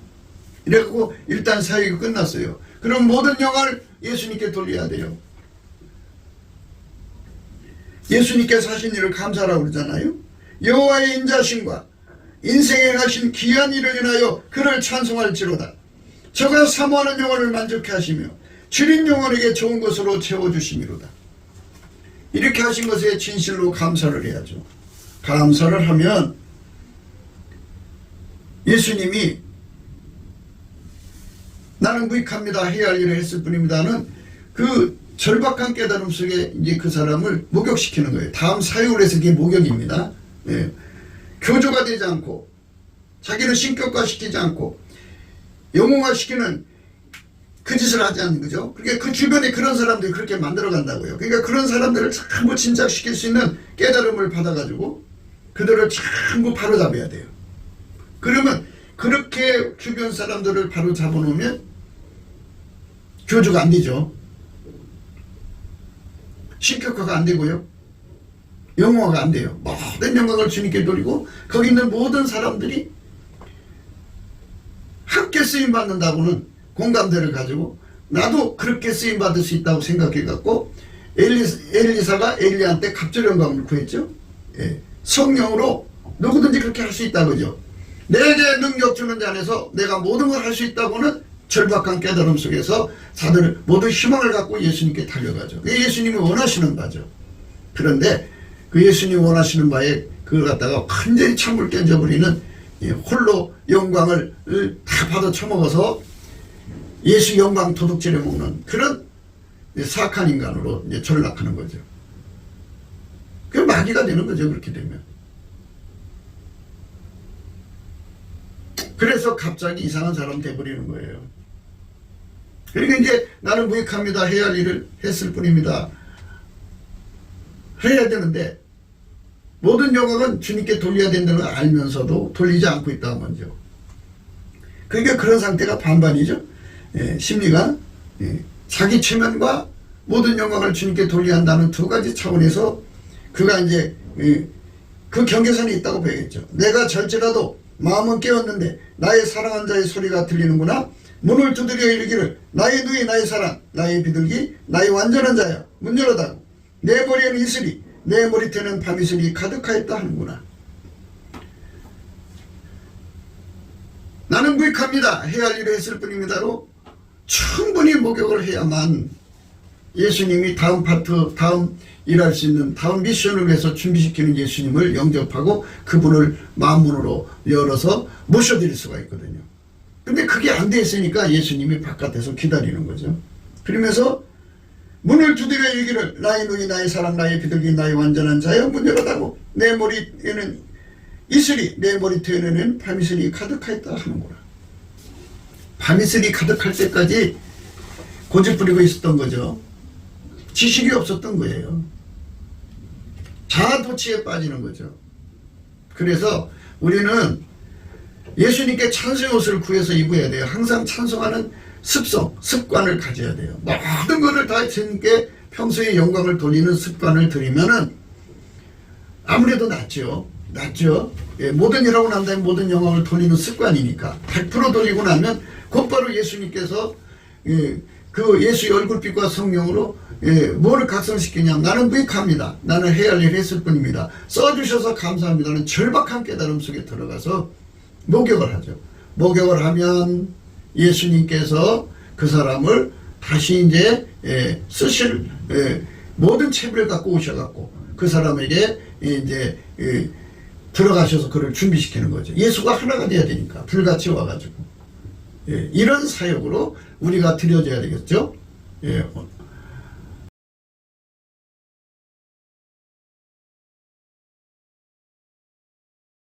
이래갖고 일단 사역이 끝났어요. 그럼 모든 영광을 예수님께 돌려야 돼요. 예수님께서 하신 일을 감사라고 그러잖아요. 여호와의 인자심과 인생에 하신 귀한 일을 인하여 그를 찬송할지로다. 저가 사모하는 영혼을 만족해 하시며 줄인 영혼에게 좋은 것으로 채워주심이로다. 이렇게 하신 것에 진실로 감사를 해야죠. 감사를 하면 예수님이 나는 무익합니다, 해야 할 일을 했을 뿐입니다는 그 절박한 깨달음 속에 이제 그 사람을 목욕시키는 거예요. 다음 사역을 해서 그게 목욕입니다. 예. 교조가 되지 않고 자기를 신격화시키지 않고 영웅화시키는 그 짓을 하지 않는 거죠. 그러니까 그 주변에 그런 사람들이 그렇게 만들어 간다고요. 그러니까 그런 사람들을 전부 진작시킬 수 있는 깨달음을 받아가지고 그들을 전부 바로잡아야 돼요. 그러면 그렇게 주변 사람들을 바로 잡아놓으면 교조가 안 되죠. 신격화가 안 되고요. 영웅화가 안 돼요. 모든 영광을 주님께 돌리고 거기 있는 모든 사람들이 함께 쓰임받는다고는 공감대를 가지고 나도 그렇게 쓰임받을 수 있다고 생각해갖고 엘리사가 엘리야한테 갑절 영광을 구했죠. 예. 성령으로 누구든지 그렇게 할 수 있다 그죠. 내게 능력 주는 자 안에서 내가 모든 걸 할 수 있다고는 절박한 깨달음 속에서 다들 모든 희망을 갖고 예수님께 달려가죠. 그게 예수님이 원하시는 바죠. 그런데 그 예수님이 원하시는 바에 그걸 갖다가 완전히 찬물 던져버리는 홀로 영광을 다 받아 처먹어서 예수 영광 도둑질해 먹는 그런 사악한 인간으로 이제 전락하는 거죠. 그게 마귀가 되는 거죠. 그렇게 되면. 그래서 갑자기 이상한 사람 돼버리는 거예요. 그러니까 이제 나는 무익합니다, 해야 할 일을 했을 뿐입니다, 해야 되는데 모든 영광은 주님께 돌려야 된다는 걸 알면서도 돌리지 않고 있다고 먼저. 그러니까 그런 상태가 반반이죠. 예, 심리가 자기 체면과 모든 영광을 주님께 돌려야 한다는 두 가지 차원에서 그가 이제 그 경계선이 있다고 봐야겠죠. 내가 절제라도 마음은 깨었는데 나의 사랑한 자의 소리가 들리는구나. 문을 두드려 이르기를 나의 누이 나의 사랑 나의 비둘기 나의 완전한 자야 문 열어다고 내 머리에는 이슬이 내 머리태는 밤이슬이 가득하였다 하는구나. 나는 무익합니다, 해야 할 일을 했을 뿐입니다로 충분히 목욕을 해야만 예수님이 다음 파트, 다음 일할 수 있는 다음 미션을 위해서 준비시키는 예수님을 영접하고 그분을 마음문으로 열어서 모셔드릴 수가 있거든요. 근데 그게 안 돼 있으니까 예수님이 바깥에서 기다리는 거죠. 그러면서 문을 두드려 이르기를 나의 누이 나의 사랑 나의 비둘기 나의 완전한 자여 문 열어다고 내 머리에는 이슬이 내 머리태에는 밤이슬이 가득하였다 하는구나. 밤이슬이 가득할 때까지 고집 부리고 있었던 거죠. 지식이 없었던 거예요. 자아도취에 빠지는 거죠. 그래서 우리는 예수님께 찬송의 옷을 구해서 입어야 돼요. 항상 찬송하는 습성, 습관을 가져야 돼요. 모든 것을 다 주님께 평소에 영광을 돌리는 습관을 들이면은 아무래도 낫죠. 예, 모든 일하고 난 다음에 모든 영광을 돌리는 습관이니까 100% 돌리고 나면 곧바로 예수님께서 그 예수의 얼굴빛과 성령으로 뭐를 각성시키냐. 나는 무익합니다. 나는 해야 할 일을 했을 뿐입니다. 써주셔서 감사합니다는 절박한 깨달음 속에 들어가서 목욕을 하죠. 목욕을 하면 예수님께서 그 사람을 다시 이제 쓰실 모든 채비를 갖고 오셔갖고 그 사람에게 이제 들어가셔서 그를 준비시키는 거죠. 예수가 하나가 돼야 되니까 불같이 와가지고 이런 사역으로 우리가 드려져야 되겠죠.